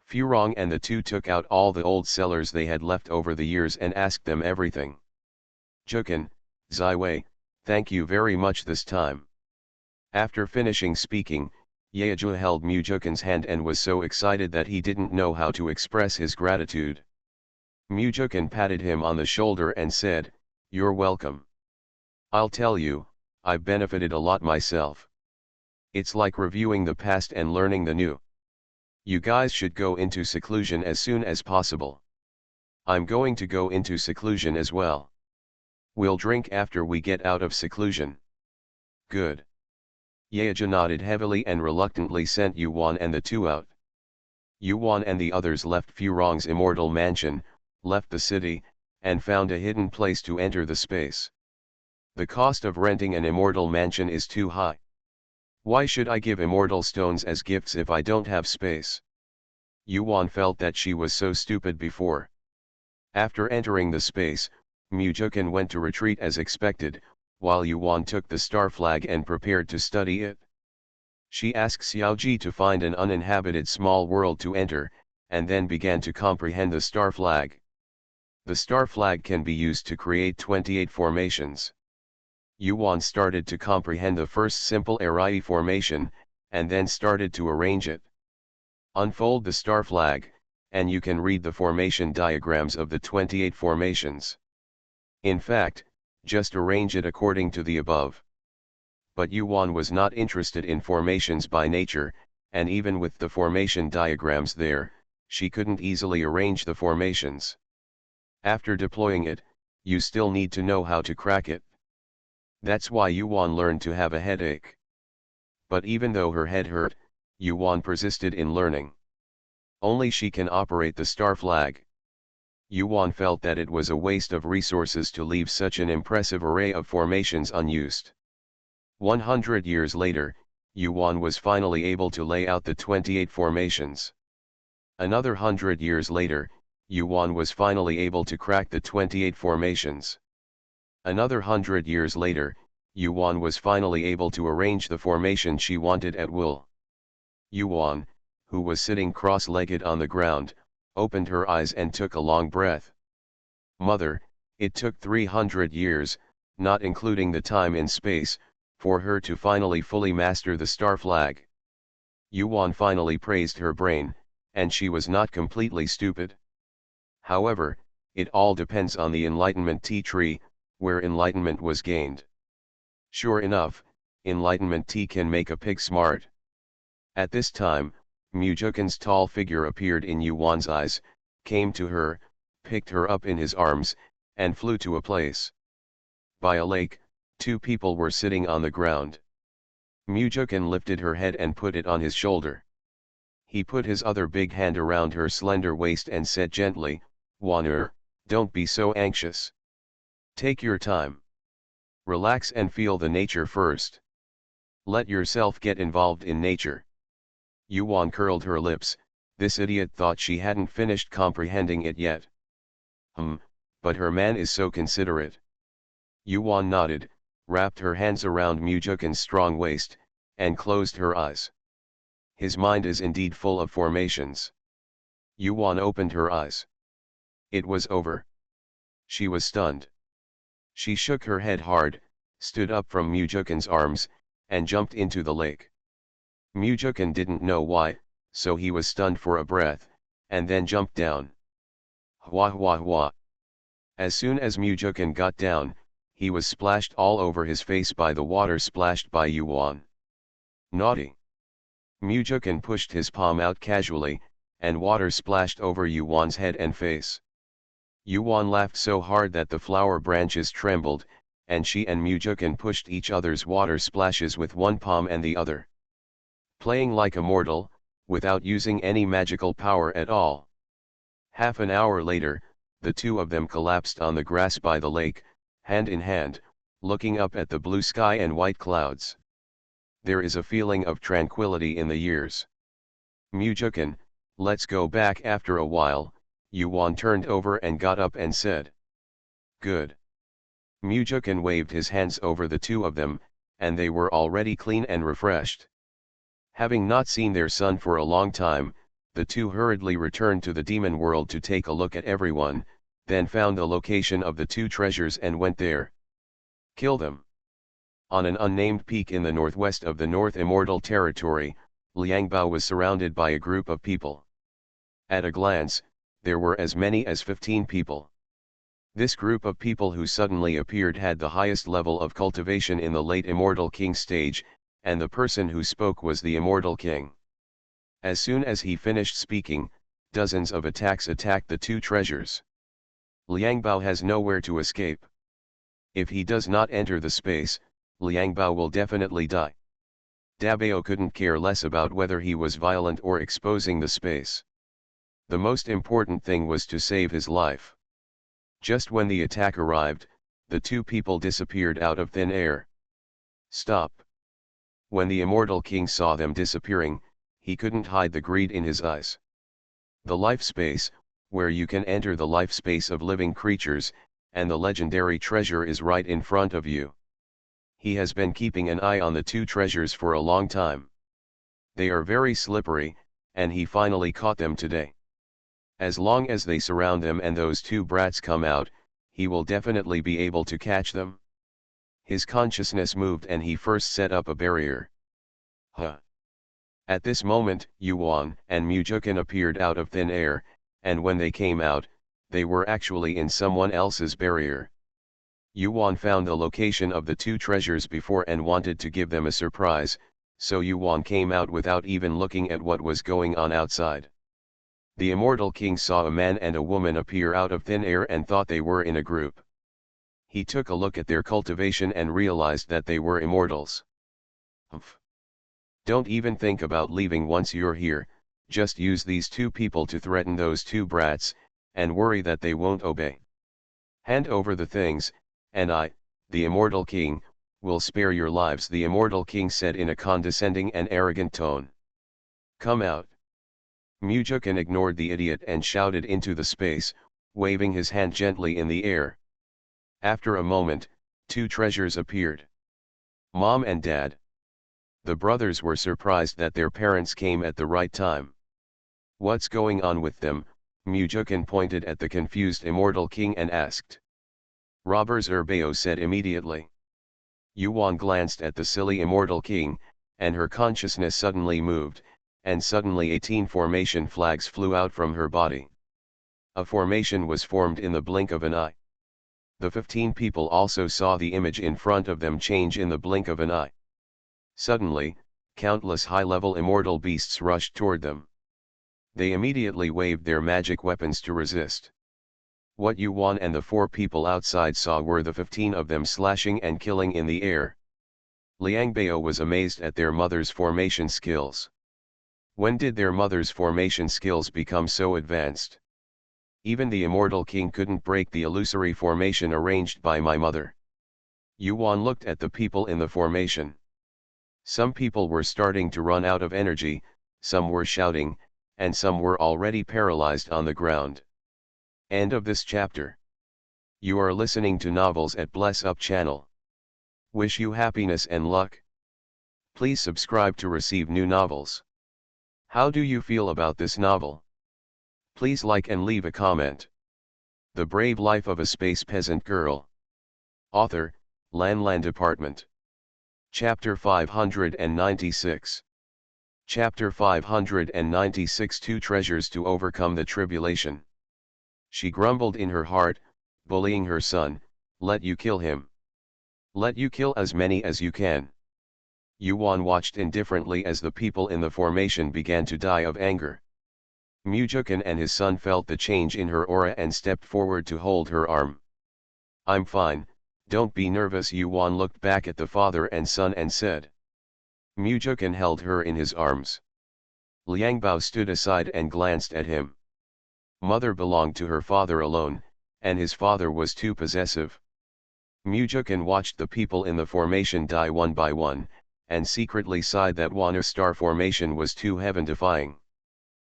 Furong and the 2 took out all the old sellers they had left over the years and asked them everything. Jukin, Ziwei, thank you very much this time. After finishing speaking, Yeju held Mujukin's hand and was so excited that he didn't know how to express his gratitude. Mujukin patted him on the shoulder and said, you're welcome. I'll tell you, I've benefited a lot myself. It's like reviewing the past and learning the new. You guys should go into seclusion as soon as possible. I'm going to go into seclusion as well. We'll drink after we get out of seclusion. Good. Yeja nodded heavily and reluctantly sent Yuan and the 2 out. Yuan and the others left Furong's immortal mansion, left the city, and found a hidden place to enter the space. The cost of renting an immortal mansion is too high. Why should I give immortal stones as gifts if I don't have space? Yuan felt that she was so stupid before. After entering the space, Mujukin went to retreat as expected, while Yuan took the star flag and prepared to study it. She asked Xiaoji to find an uninhabited small world to enter, and then began to comprehend the star flag. The star flag can be used to create 28 formations. Yuan started to comprehend the first simple Arai formation, and then started to arrange it. Unfold the star flag, and you can read the formation diagrams of the 28 formations. In fact, just arrange it according to the above. But Yuan was not interested in formations by nature, and even with the formation diagrams there, she couldn't easily arrange the formations. After deploying it, you still need to know how to crack it. That's why Yuan learned to have a headache. But even though her head hurt, Yuan persisted in learning. Only she can operate the star flag. Yuan felt that it was a waste of resources to leave such an impressive array of formations unused. 100 years later, Yuan was finally able to lay out the 28 formations. Another 100 years later, Yuan was finally able to crack the 28 formations. Another 100 years later, Yuan was finally able to arrange the formation she wanted at will. Yuan, who was sitting cross-legged on the ground, opened her eyes and took a long breath. Mother, it took 300 years, not including the time in space, for her to finally fully master the star flag. Yuan finally praised her brain, and she was not completely stupid. However, it all depends on the enlightenment tea tree, where enlightenment was gained. Sure enough, enlightenment tea can make a pig smart. At this time, Mujukin's tall figure appeared in Yuan's eyes, came to her, picked her up in his arms, and flew to a place. By a lake, two people were sitting on the ground. Mujukin lifted her head and put it on his shoulder. He put his other big hand around her slender waist and said gently, "Wan'er, don't be so anxious. Take your time. Relax and feel the nature first. Let yourself get involved in nature." Yuan curled her lips. This idiot thought she hadn't finished comprehending it yet. But her man is so considerate. Yuan nodded, wrapped her hands around Mujukin's strong waist, and closed her eyes. His mind is indeed full of formations. Yuan opened her eyes. It was over. She was stunned. She shook her head hard, stood up from Mujukin's arms, and jumped into the lake. Mujukin didn't know why, so he was stunned for a breath, and then jumped down. Hua hua hua. As soon as Mujukin got down, he was splashed all over his face by the water splashed by Yuan. Naughty. Mujukin pushed his palm out casually, and water splashed over Yuan's head and face. Yuan laughed so hard that the flower branches trembled, and she and Mujukin pushed each other's water splashes with one palm and the other. Playing like a mortal, without using any magical power at all. Half an hour later, the two of them collapsed on the grass by the lake, hand in hand, looking up at the blue sky and white clouds. There is a feeling of tranquility in the years. Mujukin, let's go back after a while. Yuan turned over and got up and said. Good. Mujukin waved his hands over the two of them, and they were already clean and refreshed. Having not seen their son for a long time, the two hurriedly returned to the demon world to take a look at everyone, then found the location of the two treasures and went there. Kill them. On an unnamed peak in the northwest of the North Immortal Territory, Liangbao was surrounded by a group of people. At a glance, there were as many as 15 people. This group of people who suddenly appeared had the highest level of cultivation in the late Immortal King stage, and the person who spoke was the Immortal King. As soon as he finished speaking, dozens of attacks attacked the two treasures. Liangbao has nowhere to escape. If he does not enter the space, Liangbao will definitely die. Dabao couldn't care less about whether he was violent or exposing the space. The most important thing was to save his life. Just when the attack arrived, the two people disappeared out of thin air. Stop. When the Immortal King saw them disappearing, he couldn't hide the greed in his eyes. The life space, where you can enter the life space of living creatures, and the legendary treasure is right in front of you. He has been keeping an eye on the two treasures for a long time. They are very slippery, and he finally caught them today. As long as they surround them and those two brats come out, he will definitely be able to catch them. His consciousness moved and he first set up a barrier. At this moment, Yuan and Mujukin appeared out of thin air, and when they came out, they were actually in someone else's barrier. Yuan found the location of the two treasures before and wanted to give them a surprise, so Yuan came out without even looking at what was going on outside. The Immortal King saw a man and a woman appear out of thin air and thought they were in a group. He took a look at their cultivation and realized that they were immortals. Don't even think about leaving once you're here, just use these two people to threaten those two brats, and worry that they won't obey. Hand over the things, and I, the Immortal King, will spare your lives, the Immortal King said in a condescending and arrogant tone. Come out. Mujukin ignored the idiot and shouted into the space, waving his hand gently in the air. After a moment, two treasures appeared. Mom and Dad. The brothers were surprised that their parents came at the right time. What's going on with them? Mujukin pointed at the confused Immortal King and asked. Robbers, Bao said immediately. Yuan glanced at the silly Immortal King, and her consciousness suddenly moved, and suddenly 18 formation flags flew out from her body. A formation was formed in the blink of an eye. The 15 people also saw the image in front of them change in the blink of an eye. Suddenly, countless high-level immortal beasts rushed toward them. They immediately waved their magic weapons to resist. What Yuan and the 4 people outside saw were the 15 of them slashing and killing in the air. Liang Bao was amazed at their mother's formation skills. When did their mother's formation skills become so advanced? Even the immortal king couldn't break the illusory formation arranged by my mother. Yuan looked at the people in the formation. Some people were starting to run out of energy, some were shouting, and some were already paralyzed on the ground. End of this chapter. You are listening to Novels at Bless Up channel. Wish you happiness and luck. Please subscribe to receive new novels. How do you feel about this novel? Please like and leave a comment. The Brave Life of a Space Peasant Girl. Author, Lan Department. Chapter 596. Chapter 596 Two Treasures to Overcome the Tribulation. She grumbled in her heart, bullying her son, "Let you kill him. Let you kill as many as you can." Yuan watched indifferently as the people in the formation began to die of anger. Mujukan and his son felt the change in her aura and stepped forward to hold her arm. "I'm fine, don't be nervous." Yuan looked back at the father and son and said. Mujukan held her in his arms. Liang Bao stood aside and glanced at him. Mother belonged to her father alone, and his father was too possessive. Mujukan watched the people in the formation die one by one, and secretly sighed that Wana star formation was too heaven-defying.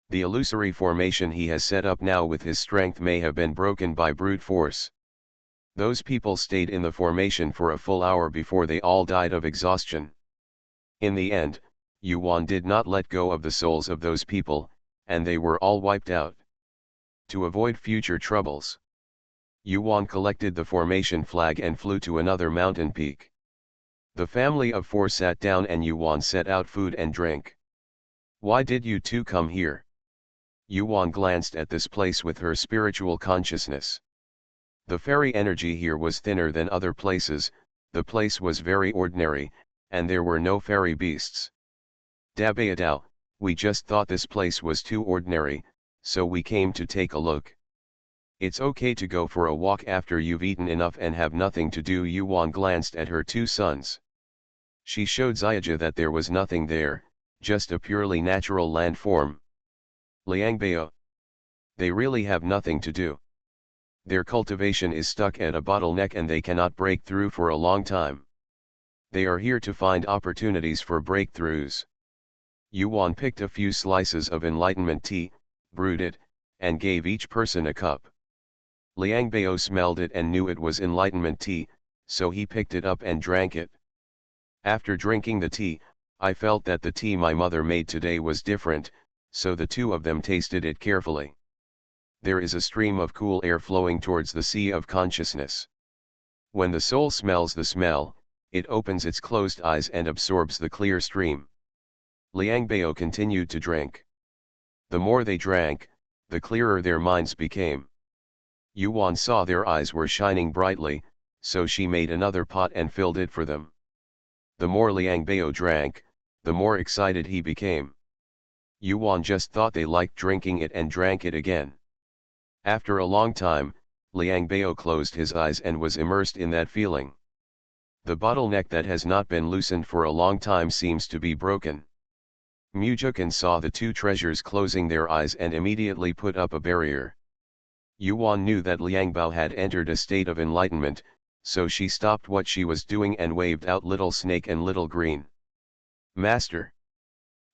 The illusory formation he has set up now with his strength may have been broken by brute force. Those people stayed in the formation for a full hour before they all died of exhaustion. In the end, Yuan did not let go of the souls of those people, and they were all wiped out. To avoid future troubles, Yuan collected the formation flag and flew to another mountain peak. The family of 4 sat down and Yuan set out food and drink. "Why did you two come here?" Yuan glanced at this place with her spiritual consciousness. The fairy energy here was thinner than other places, the place was very ordinary, and there were no fairy beasts. "Dabayadao, we just thought this place was too ordinary, so we came to take a look. It's okay to go for a walk after you've eaten enough and have nothing to do." Yuan glanced at her 2 sons. She showed Xiaoja that there was nothing there, just a purely natural landform. Liang Bao. They really have nothing to do. Their cultivation is stuck at a bottleneck and they cannot break through for a long time. They are here to find opportunities for breakthroughs. Yuan picked a few slices of enlightenment tea, brewed it, and gave each person a cup. Liang Bao smelled it and knew it was enlightenment tea, so he picked it up and drank it. "After drinking the tea, I felt that the tea my mother made today was different, so the 2 of them tasted it carefully. There is a stream of cool air flowing towards the sea of consciousness. When the soul smells the smell, it opens its closed eyes and absorbs the clear stream." Liang Bao continued to drink. The more they drank, the clearer their minds became. Yuan saw their eyes were shining brightly, so she made another pot and filled it for them. The more Liang Bao drank, the more excited he became. Yuan just thought they liked drinking it and drank it again. After a long time, Liang Bao closed his eyes and was immersed in that feeling. The bottleneck that has not been loosened for a long time seems to be broken. Mujukan saw the 2 treasures closing their eyes and immediately put up a barrier. Yuan knew that Liang Bao had entered a state of enlightenment, so she stopped what she was doing and waved out Little Snake and Little Green. "Master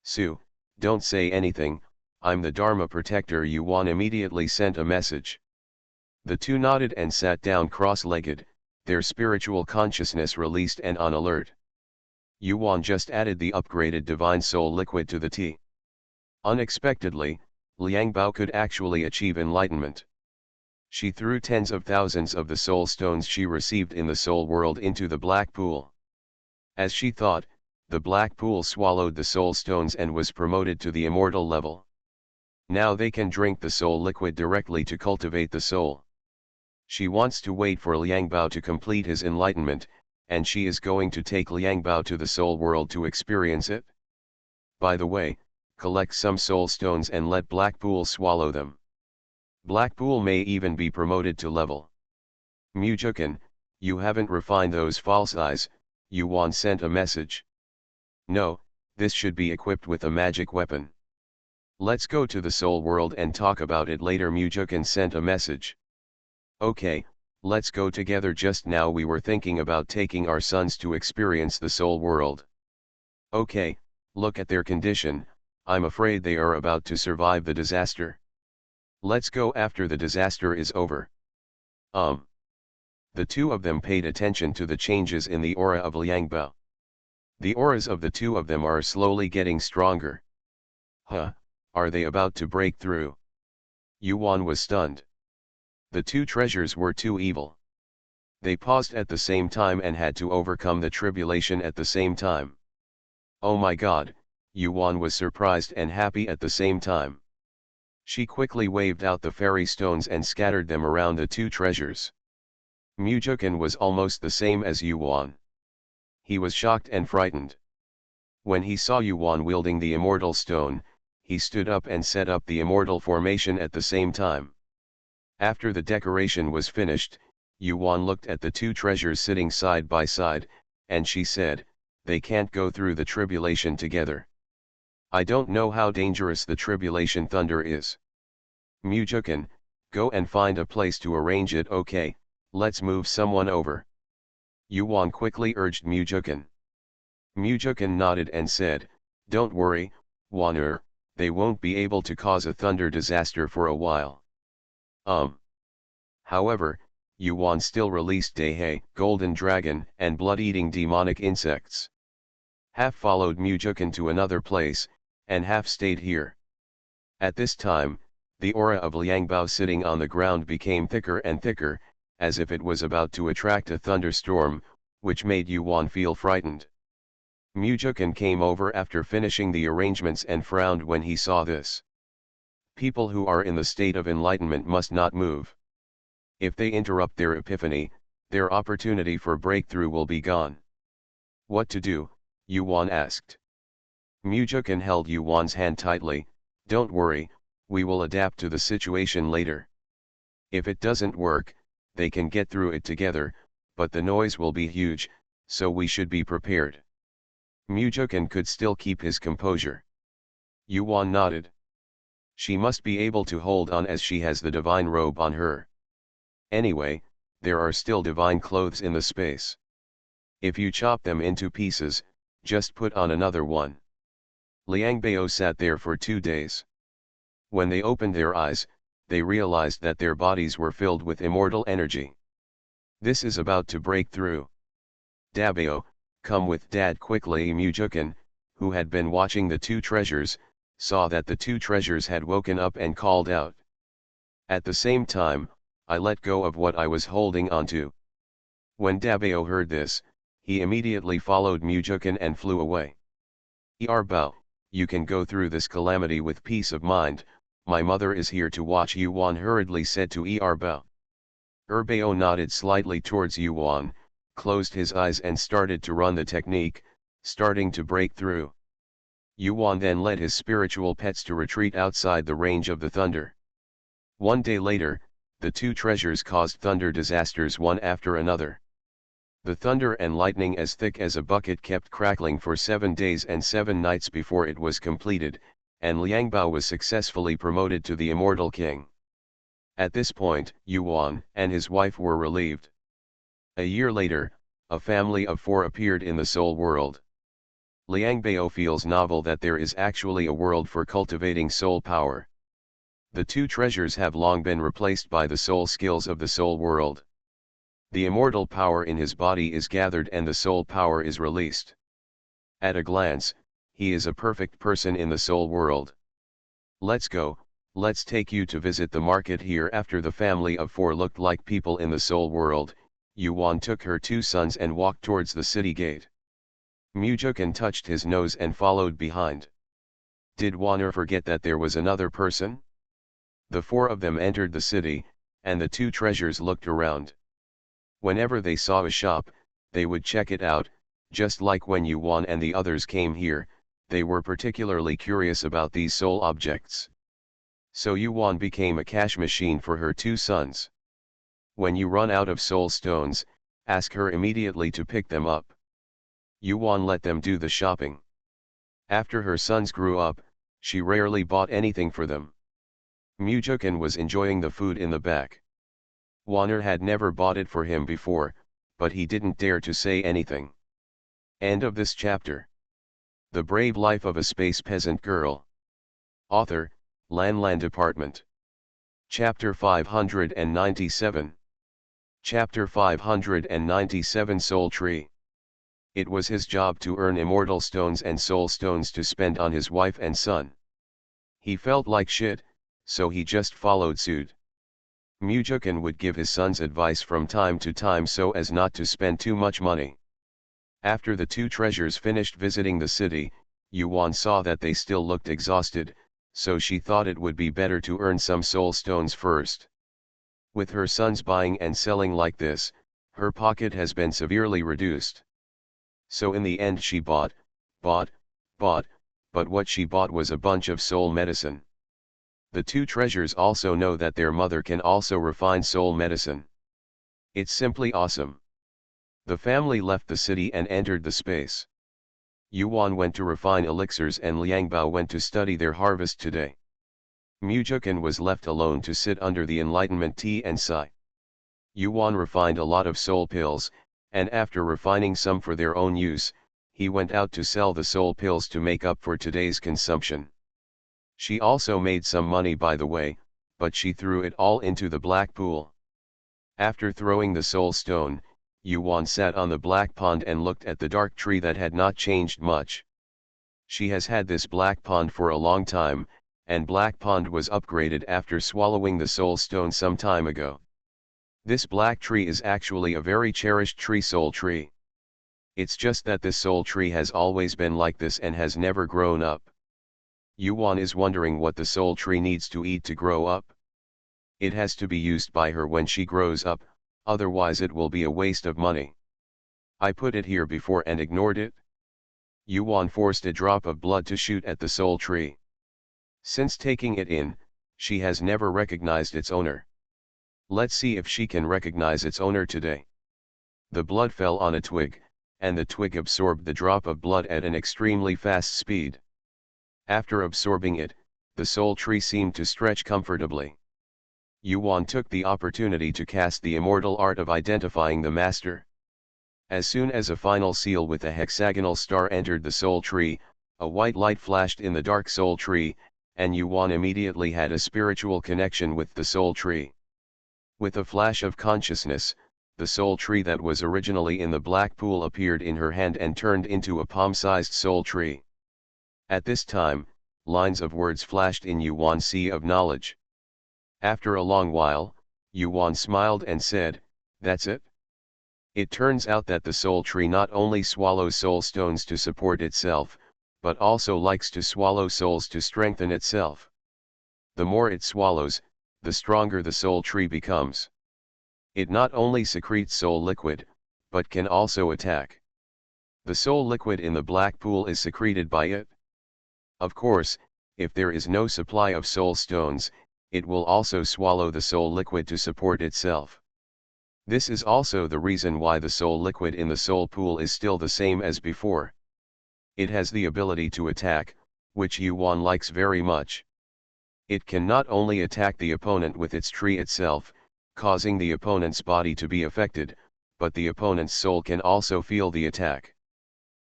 Su, don't say anything, I'm the Dharma protector." Yuan immediately sent a message. The 2 nodded and sat down cross-legged, their spiritual consciousness released and on alert. Yuan just added the upgraded Divine Soul liquid to the tea. Unexpectedly, Liang Bao could actually achieve enlightenment. She threw tens of thousands of the soul stones she received in the soul world into the black pool. As she thought, the black pool swallowed the soul stones and was promoted to the immortal level. Now they can drink the soul liquid directly to cultivate the soul. She wants to wait for Liangbao to complete his enlightenment, and she is going to take Liangbao to the soul world to experience it. By the way, collect some soul stones and let Black Pool swallow them. Black Pool may even be promoted to level. Mujukan, you haven't refined those false eyes, Yuan sent a message. No, this should be equipped with a magic weapon. Let's go to the soul world and talk about it later. Mujukan sent a message. Okay, let's go together. Just now we were thinking about taking our sons to experience the soul world. Okay, look at their condition, I'm afraid they are about to survive the disaster. Let's go after the disaster is over. The two of them paid attention to the changes in the aura of Liangbao. The auras of the two of them are slowly getting stronger. Huh, are they about to break through? Yuan was stunned. The two treasures were too evil. They paused at the same time and had to overcome the tribulation at the same time. Oh my god, Yuan was surprised and happy at the same time. She quickly waved out the fairy stones and scattered them around the two treasures. Mujukan was almost the same as Yuan. He was shocked and frightened. When he saw Yuan wielding the immortal stone, he stood up and set up the immortal formation at the same time. After the decoration was finished, Yuan looked at the two treasures sitting side by side, and she said, "They can't go through the tribulation together. I don't know how dangerous the tribulation thunder is. Mujukan, go and find a place to arrange it. Okay, let's move someone over." Yuan quickly urged Mujukan. Mujukan nodded and said, "Don't worry, Waner, they won't be able to cause a thunder disaster for a while." However, Yuan still released Dehei, Golden Dragon, and blood-eating demonic insects. Half followed Mujukan to another place, and half stayed here. At this time, the aura of Liangbao sitting on the ground became thicker and thicker, as if it was about to attract a thunderstorm, which made Yuan feel frightened. Mujukan came over after finishing the arrangements and frowned when he saw this. People who are in the state of enlightenment must not move. If they interrupt their epiphany, their opportunity for breakthrough will be gone. What to do? Yuan asked. Mujukan held Yuan's hand tightly. "Don't worry, we will adapt to the situation later. If it doesn't work, they can get through it together, but the noise will be huge, so we should be prepared." Mujukan could still keep his composure. Yuan nodded. She must be able to hold on as she has the divine robe on her. Anyway, there are still divine clothes in the space. If you chop them into pieces, just put on another one. Liangbao sat there for 2 days. When they opened their eyes, they realized that their bodies were filled with immortal energy. This is about to break through. "Dabao, come with Dad quickly." Mujukan, who had been watching the two treasures, saw that the two treasures had woken up and called out. At the same time, I let go of what I was holding onto. When Dabao heard this, he immediately followed Mujukan and flew away. "Bao, you can go through this calamity with peace of mind, my mother is here to watch," Yuan hurriedly said to Bao. Bao nodded slightly towards Yuan, closed his eyes and started to run the technique, starting to break through. Yuan then led his spiritual pets to retreat outside the range of the thunder. 1 day later, the two treasures caused thunder disasters one after another. The thunder and lightning as thick as a bucket kept crackling for 7 days and 7 nights before it was completed, and Liangbao was successfully promoted to the Immortal King. At this point, Yuan and his wife were relieved. A year later, a family of 4 appeared in the soul world. Liangbao feels novel that there is actually a world for cultivating soul power. The two treasures have long been replaced by the soul skills of the soul world. The immortal power in his body is gathered and the soul power is released. At a glance, he is a perfect person in the soul world. "Let's go, let's take you to visit the market here." After the family of 4 looked like people in the soul world, Yuan took her 2 sons and walked towards the city gate. Mujukan touched his nose and followed behind. Did Warner forget that there was another person? The four of them entered the city, and the two treasures looked around. Whenever they saw a shop, they would check it out, just like when Yuan and the others came here, they were particularly curious about these soul objects. So Yuan became a cash machine for her two sons. When you run out of soul stones, ask her immediately to pick them up. Yuan let them do the shopping. After her sons grew up, she rarely bought anything for them. Mujukan was enjoying the food in the back. Warner had never bought it for him before, but he didn't dare to say anything. End of this chapter. The Brave Life of a Space Peasant Girl. Author, Lan Department. Chapter 597. Chapter 597 Soul Tree. It was his job to earn immortal stones and soul stones to spend on his wife and son. He felt like shit, so he just followed suit. Mujukan would give his sons advice from time to time so as not to spend too much money. After the two treasures finished visiting the city, Yuan saw that they still looked exhausted, so she thought it would be better to earn some soul stones first. With her sons buying and selling like this, her pocket has been severely reduced. So in the end she bought, but what she bought was a bunch of soul medicine. The two treasures also know that their mother can also refine soul medicine. It's simply awesome. The family left the city and entered the space. Yuan went to refine elixirs and Liangbao went to study their harvest today. Mujukan was left alone to sit under the enlightenment tea and sigh. Yuan refined a lot of soul pills, and after refining some for their own use, he went out to sell the soul pills to make up for today's consumption. She also made some money by the way, but she threw it all into the black pool. After throwing the soul stone, Yuan sat on the black pond and looked at the dark tree that had not changed much. She has had this black pond for a long time, and black pond was upgraded after swallowing the soul stone some time ago. This black tree is actually a very cherished tree, soul tree. It's just that this soul tree has always been like this and has never grown up. Yuan is wondering what the soul tree needs to eat to grow up. It has to be used by her when she grows up, otherwise it will be a waste of money. I put it here before and ignored it. Yuan forced a drop of blood to shoot at the soul tree. Since taking it in, she has never recognized its owner. Let's see if she can recognize its owner today. The blood fell on a twig, and the twig absorbed the drop of blood at an extremely fast speed. After absorbing it, the soul tree seemed to stretch comfortably. Yuan took the opportunity to cast the immortal art of identifying the master. As soon as a final seal with a hexagonal star entered the soul tree, a white light flashed in the dark soul tree, and Yuan immediately had a spiritual connection with the soul tree. With a flash of consciousness, the soul tree that was originally in the black pool appeared in her hand and turned into a palm-sized soul tree. At this time, lines of words flashed in Yuan's sea of knowledge. After a long while, Yuan smiled and said, "That's it?" It turns out that the soul tree not only swallows soul stones to support itself, but also likes to swallow souls to strengthen itself. The more it swallows, the stronger the soul tree becomes. It not only secretes soul liquid, but can also attack. The soul liquid in the black pool is secreted by it. Of course, if there is no supply of soul stones, it will also swallow the soul liquid to support itself. This is also the reason why the soul liquid in the soul pool is still the same as before. It has the ability to attack, which Yuan likes very much. It can not only attack the opponent with its tree itself, causing the opponent's body to be affected, but the opponent's soul can also feel the attack.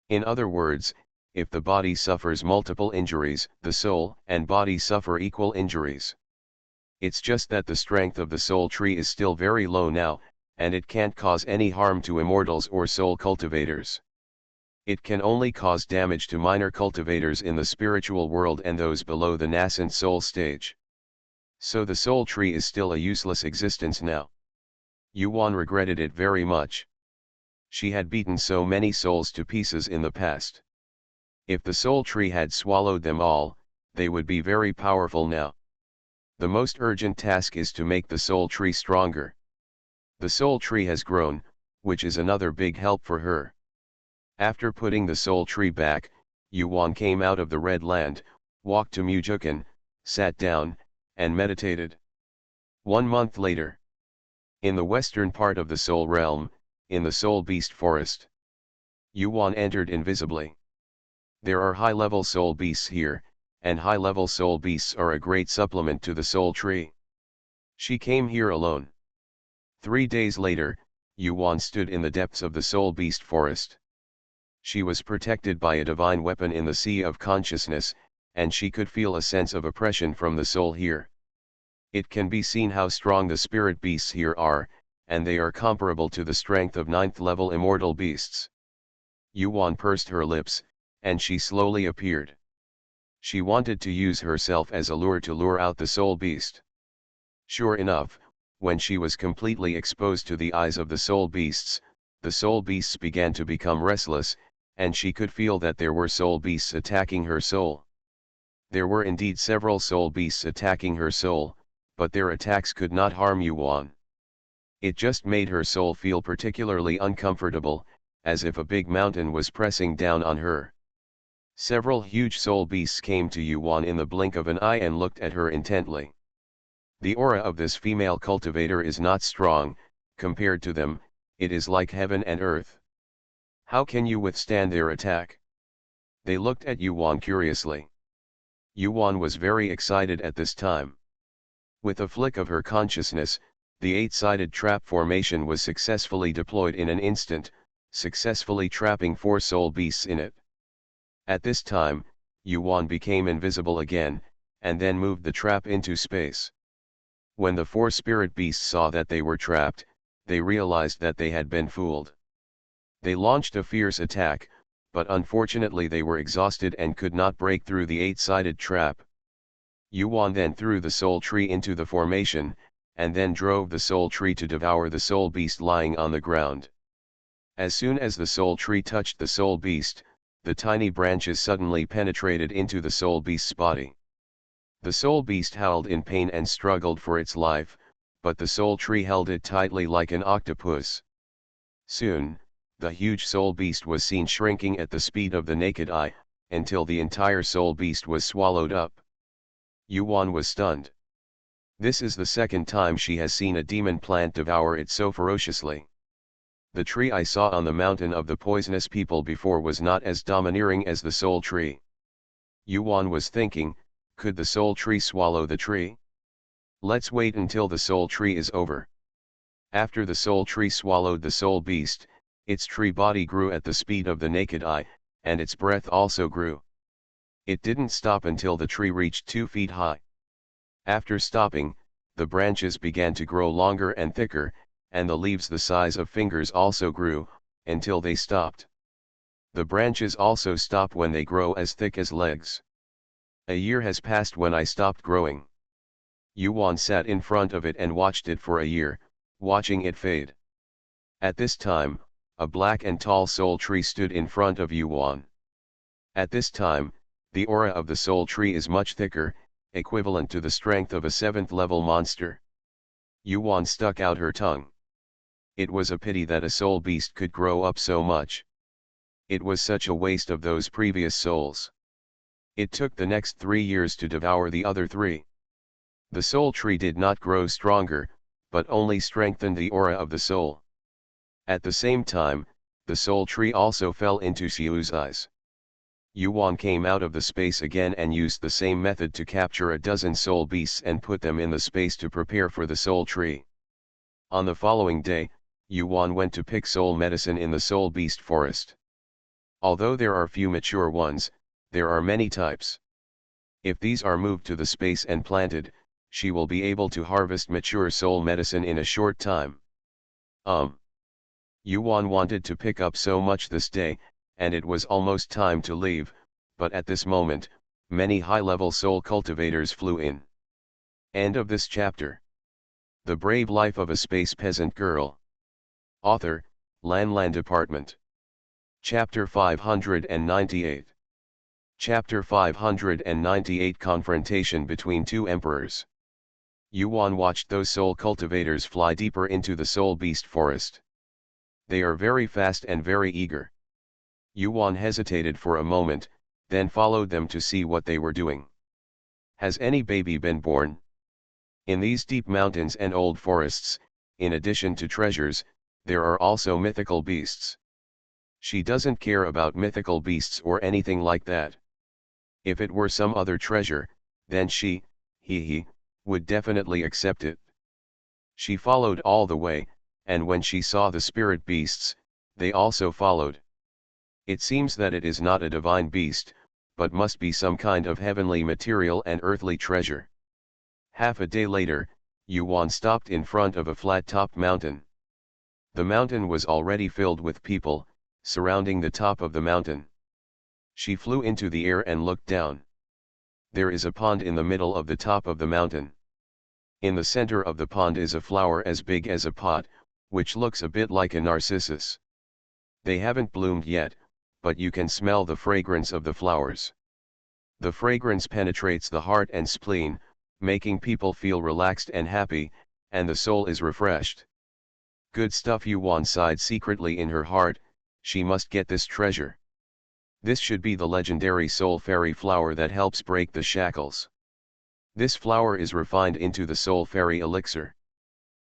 In other words, if the body suffers multiple injuries, the soul and body suffer equal injuries. It's just that the strength of the soul tree is still very low now, and it can't cause any harm to immortals or soul cultivators. It can only cause damage to minor cultivators in the spiritual world and those below the nascent soul stage. So the soul tree is still a useless existence now. Yuan regretted it very much. She had beaten so many souls to pieces in the past. If the soul tree had swallowed them all, they would be very powerful now. The most urgent task is to make the soul tree stronger. The soul tree has grown, which is another big help for her. After putting the soul tree back, Yuan came out of the Red Land, walked to Mujukan, sat down, and meditated. 1 month later. In the western part of the Soul Realm, in the Soul Beast Forest, Yuan entered invisibly. There are high-level soul beasts here, and high-level soul beasts are a great supplement to the soul tree. She came here alone. 3 days later, Yuan stood in the depths of the Soul Beast Forest. She was protected by a divine weapon in the Sea of Consciousness, and she could feel a sense of oppression from the soul here. It can be seen how strong the spirit beasts here are, and they are comparable to the strength of 9th-level immortal beasts. Yuan pursed her lips, and she slowly appeared. She wanted to use herself as a lure to lure out the soul beast. Sure enough, when she was completely exposed to the eyes of the soul beasts began to become restless, and she could feel that there were soul beasts attacking her soul. There were indeed several soul beasts attacking her soul, but their attacks could not harm Yuan. It just made her soul feel particularly uncomfortable, as if a big mountain was pressing down on her. Several huge soul beasts came to Yuan in the blink of an eye and looked at her intently. The aura of this female cultivator is not strong, compared to them, it is like heaven and earth. How can you withstand their attack? They looked at Yuan curiously. Yuan was very excited at this time. With a flick of her consciousness, the 8-sided trap formation was successfully deployed in an instant, successfully trapping 4 soul beasts in it. At this time, Yuan became invisible again, and then moved the trap into space. When the 4 spirit beasts saw that they were trapped, they realized that they had been fooled. They launched a fierce attack, but unfortunately they were exhausted and could not break through the 8-sided trap. Yuan then threw the soul tree into the formation, and then drove the soul tree to devour the soul beast lying on the ground. As soon as the soul tree touched the soul beast, the tiny branches suddenly penetrated into the soul beast's body. The soul beast howled in pain and struggled for its life, but the soul tree held it tightly like an octopus. Soon, the huge soul beast was seen shrinking at the speed of the naked eye, until the entire soul beast was swallowed up. Yuan was stunned. This is the second time she has seen a demon plant devour it so ferociously. The tree I saw on the mountain of the poisonous people before was not as domineering as the soul tree. Yuan was thinking, could the soul tree swallow the tree? Let's wait until the soul tree is over. After the soul tree swallowed the soul beast, its tree body grew at the speed of the naked eye, and its breath also grew. It didn't stop until the tree reached 2 feet high. After stopping, the branches began to grow longer and thicker, and the leaves the size of fingers also grew, until they stopped. The branches also stop when they grow as thick as legs. A year has passed when I stopped growing. Yuan sat in front of it and watched it for a year, watching it fade. At this time, a black and tall soul tree stood in front of Yuan. At this time, the aura of the soul tree is much thicker, equivalent to the strength of a 7th-level monster. Yuan stuck out her tongue. It was a pity that a soul beast could grow up so much. It was such a waste of those previous souls. It took the next 3 years to devour the other 3. The soul tree did not grow stronger, but only strengthened the aura of the soul. At the same time, the soul tree also fell into Xiu's eyes. Yuan came out of the space again and used the same method to capture a dozen soul beasts and put them in the space to prepare for the soul tree. On the following day, Yuan went to pick soul medicine in the soul beast forest. Although there are few mature ones, there are many types. If these are moved to the space and planted, she will be able to harvest mature soul medicine in a short time. Yuan wanted to pick up so much this day, and it was almost time to leave, but at this moment, many high-level soul cultivators flew in. End of this chapter. The Brave Life of a Space Peasant Girl. Author, Lan Department. Chapter 598. Chapter 598 Confrontation between two emperors. Yuan watched those soul cultivators fly deeper into the soul beast forest. They are very fast and very eager. Yuan hesitated for a moment, then followed them to see what they were doing. Has any baby been born? In these deep mountains and old forests, in addition to treasures, there are also mythical beasts. She doesn't care about mythical beasts or anything like that. If it were some other treasure, then she, he, would definitely accept it. She followed all the way, and when she saw the spirit beasts, they also followed. It seems that it is not a divine beast, but must be some kind of heavenly material and earthly treasure. Half a day later, Yuan stopped in front of a flat-topped mountain. The mountain was already filled with people, surrounding the top of the mountain. She flew into the air and looked down. There is a pond in the middle of the top of the mountain. In the center of the pond is a flower as big as a pot, which looks a bit like a narcissus. They haven't bloomed yet, but you can smell the fragrance of the flowers. The fragrance penetrates the heart and spleen, making people feel relaxed and happy, and the soul is refreshed. Good stuff. Yuan sighed secretly in her heart. She must get this treasure. This should be the legendary soul fairy flower that helps break the shackles. This flower is refined into the soul fairy elixir.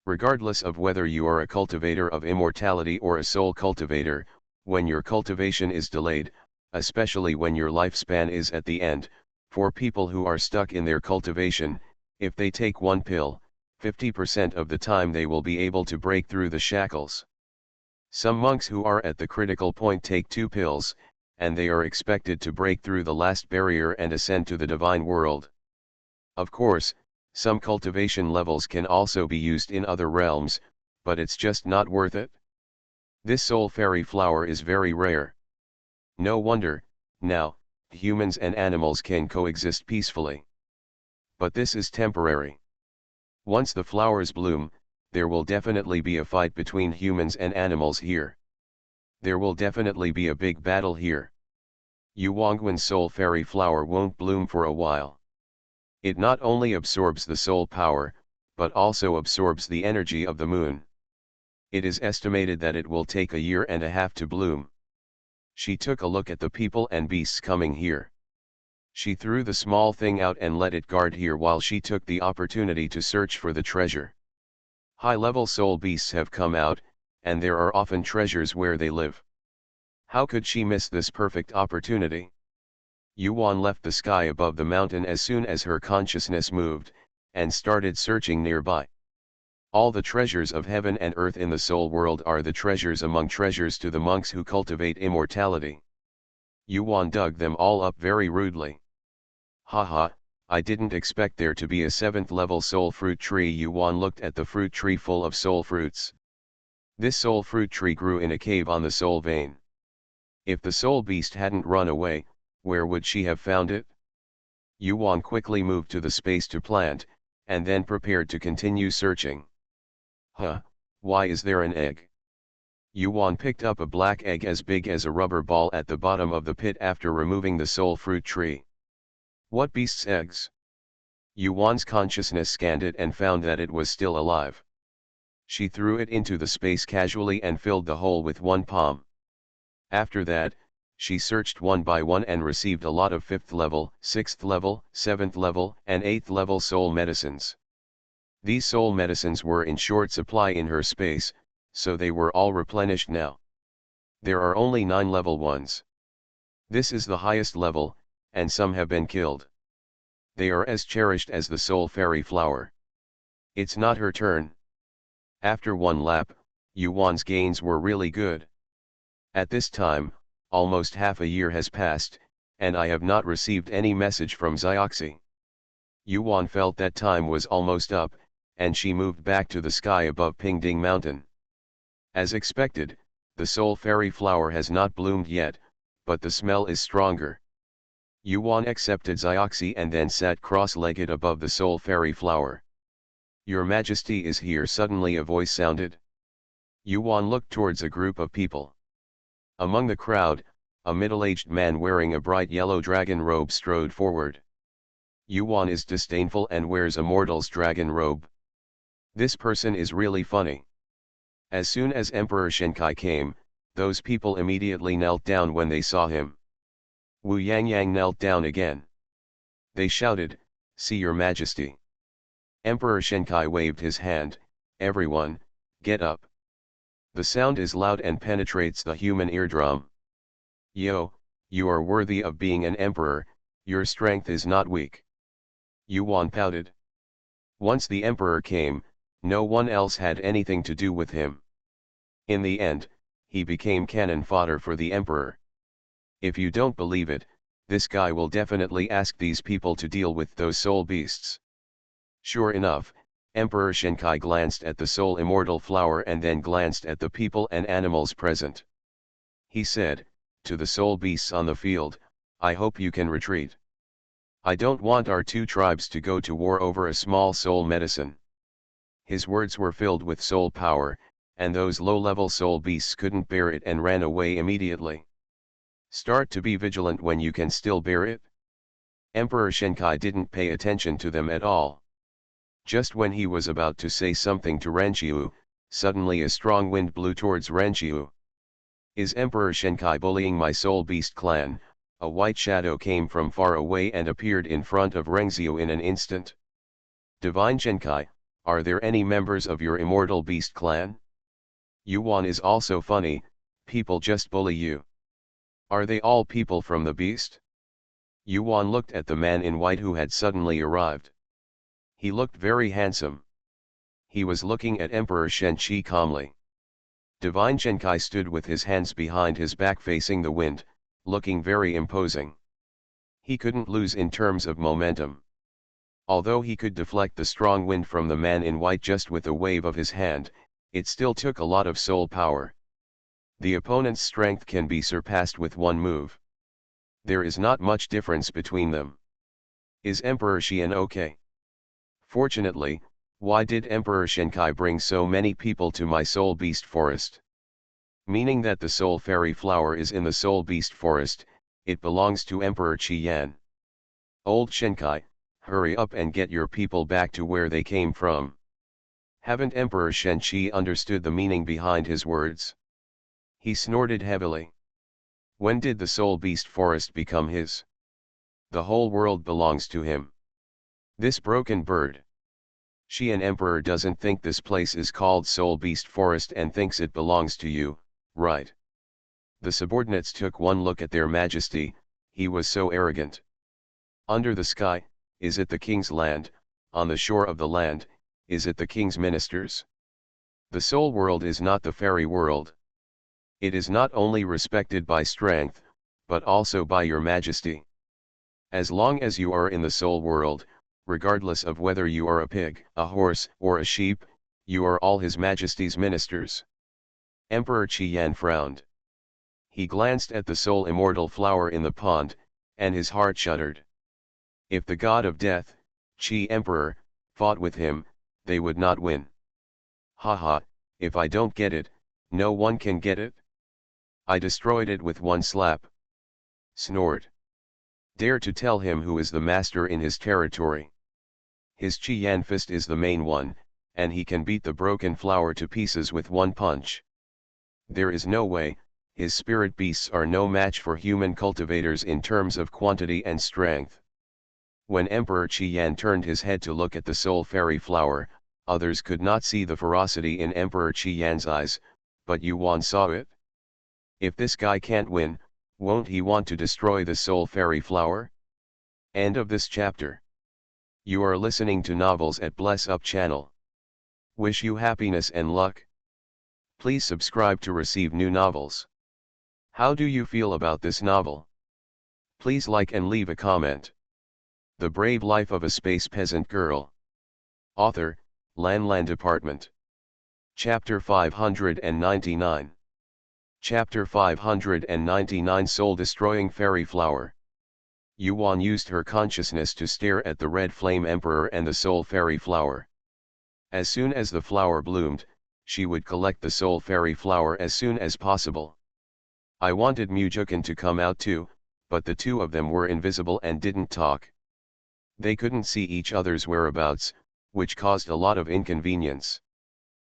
Regardless of whether you are a cultivator of immortality or a soul cultivator, when your cultivation is delayed, especially when your lifespan is at the end, for people who are stuck in their cultivation, if they take one pill, 50% of the time they will be able to break through the shackles. Some monks who are at the critical point take 2 pills, and they are expected to break through the last barrier and ascend to the divine world. Of course, some cultivation levels can also be used in other realms, but it's just not worth it. This soul fairy flower is very rare. No wonder, now, humans and animals can coexist peacefully. But this is temporary. Once the flowers bloom, there will definitely be a fight between humans and animals here. There will definitely be a big battle here. Yuanguan's soul fairy flower won't bloom for a while. It not only absorbs the soul power, but also absorbs the energy of the moon. It is estimated that it will take 1.5 years to bloom. She took a look at the people and beasts coming here. She threw the small thing out and let it guard here while she took the opportunity to search for the treasure. High-level soul beasts have come out, and there are often treasures where they live. How could she miss this perfect opportunity? Yuan left the sky above the mountain as soon as her consciousness moved, and started searching nearby. All the treasures of heaven and earth in the soul world are the treasures among treasures to the monks who cultivate immortality. Yuan dug them all up very rudely. Haha, I didn't expect there to be a 7th-level soul fruit tree. Yuan looked at the fruit tree full of soul fruits. This soul fruit tree grew in a cave on the soul vein. If the soul beast hadn't run away, where would she have found it? Yuan quickly moved to the space to plant, and then prepared to continue searching. Why is there an egg? Yuan picked up a black egg as big as a rubber ball at the bottom of the pit after removing the soul fruit tree. What beast's eggs? Yuan's consciousness scanned it and found that it was still alive. She threw it into the space casually and filled the hole with one palm. After that, she searched one by one and received a lot of 5th level, 6th level, 7th level, and 8th level soul medicines. These soul medicines were in short supply in her space, so they were all replenished now. There are only 9 level ones. This is the highest level, and some have been killed. They are as cherished as the soul fairy flower. It's not her turn. After one lap, Yuan's gains were really good. At this time, almost half a year has passed, and I have not received any message from Zioxy. Yuan felt that time was almost up, and she moved back to the sky above Pingding Mountain. As expected, the soul fairy flower has not bloomed yet, but the smell is stronger. Yuan accepted Zioxy and then sat cross-legged above the soul fairy flower. Your Majesty is here. Suddenly a voice sounded. Yuan looked towards a group of people. Among the crowd, A middle-aged man wearing a bright yellow dragon robe strode forward. Yuan is disdainful and wears a mortal's dragon robe. This person is really funny. As soon as Emperor Shenkai came, those people immediately knelt down when they saw him. Wu Yangyang knelt down again. They shouted, "See your majesty." Emperor Shenkai waved his hand, "Everyone, get up." The sound is loud and penetrates the human eardrum. "Yo, you are worthy of being an emperor, your strength is not weak." Yuan pouted. Once the emperor came, no one else had anything to do with him. In the end, he became cannon fodder for the emperor. If you don't believe it, this guy will definitely ask these people to deal with those soul beasts. Sure enough, Emperor Shenkai glanced at the soul immortal flower and then glanced at the people and animals present. He said, to the soul beasts on the field, "I hope you can retreat. I don't want our two tribes to go to war over a small soul medicine." His words were filled with soul power, and those low-level soul beasts couldn't bear it and ran away immediately. Start to be vigilant when you can still bear it. Emperor Shenkai didn't pay attention to them at all. Just when he was about to say something to Renqiu, suddenly a strong wind blew towards Renqiu. "Is Emperor Shenkai bullying my soul beast clan?" A white shadow came from far away and appeared in front of Renqiu in an instant. "Divine Shenkai, are there any members of your immortal beast clan? Yuan is also funny, people just bully you. Are they all people from the beast?" Yuan looked at the man in white who had suddenly arrived. He looked very handsome. He was looking at Emperor Shenqi calmly. Divine Shenkai stood with his hands behind his back facing the wind, looking very imposing. He couldn't lose in terms of momentum. Although he could deflect the strong wind from the man in white just with a wave of his hand, it still took a lot of soul power. The opponent's strength can be surpassed with one move. There is not much difference between them. Is Emperor Xian okay? Fortunately, why did Emperor Shenkai bring so many people to my soul beast forest? Meaning that the soul fairy flower is in the soul beast forest, it belongs to Emperor Qian. Old Shenkai, hurry up and get your people back to where they came from. Haven't Emperor Shenqi understood the meaning behind his words? He snorted heavily. When did the soul beast forest become his? The whole world belongs to him. This broken bird. Xian Emperor doesn't think this place is called Soul Beast Forest and thinks it belongs to you, right? The subordinates took one look at their majesty, he was so arrogant. Under the sky, is it the king's land? On the shore of the land, is it the king's ministers? The soul world is not the fairy world. It is not only respected by strength, but also by your majesty. As long as you are in the soul world, regardless of whether you are a pig, a horse, or a sheep, you are all His Majesty's ministers. Emperor Qian frowned. He glanced at the soul immortal flower in the pond, and his heart shuddered. If the god of death, Qi Emperor, fought with him, they would not win. Haha, if I don't get it, no one can get it. I destroyed it with one slap. Snored. Dare to tell him who is the master in his territory. His Qian fist is the main one, and he can beat the broken flower to pieces with one punch. There is no way, his spirit beasts are no match for human cultivators in terms of quantity and strength. When Emperor Qian turned his head to look at the soul fairy flower, others could not see the ferocity in Emperor Qian's eyes, but Yuan saw it. If this guy can't win, won't he want to destroy the soul fairy flower? End of this chapter. You are listening to novels at Bless Up channel. Wish you happiness and luck. Please subscribe to receive new novels. How do you feel about this novel? Please like and leave a comment. The Brave Life of a Space Peasant Girl. Author, Lan Department. Chapter 599. Chapter 599 Soul-Destroying Fairy Flower. Yuan used her consciousness to stare at the Red Flame Emperor and the Soul Fairy Flower. As soon as the flower bloomed, she would collect the Soul Fairy Flower as soon as possible. I wanted Mujukan to come out too, but the two of them were invisible and didn't talk. They couldn't see each other's whereabouts, which caused a lot of inconvenience.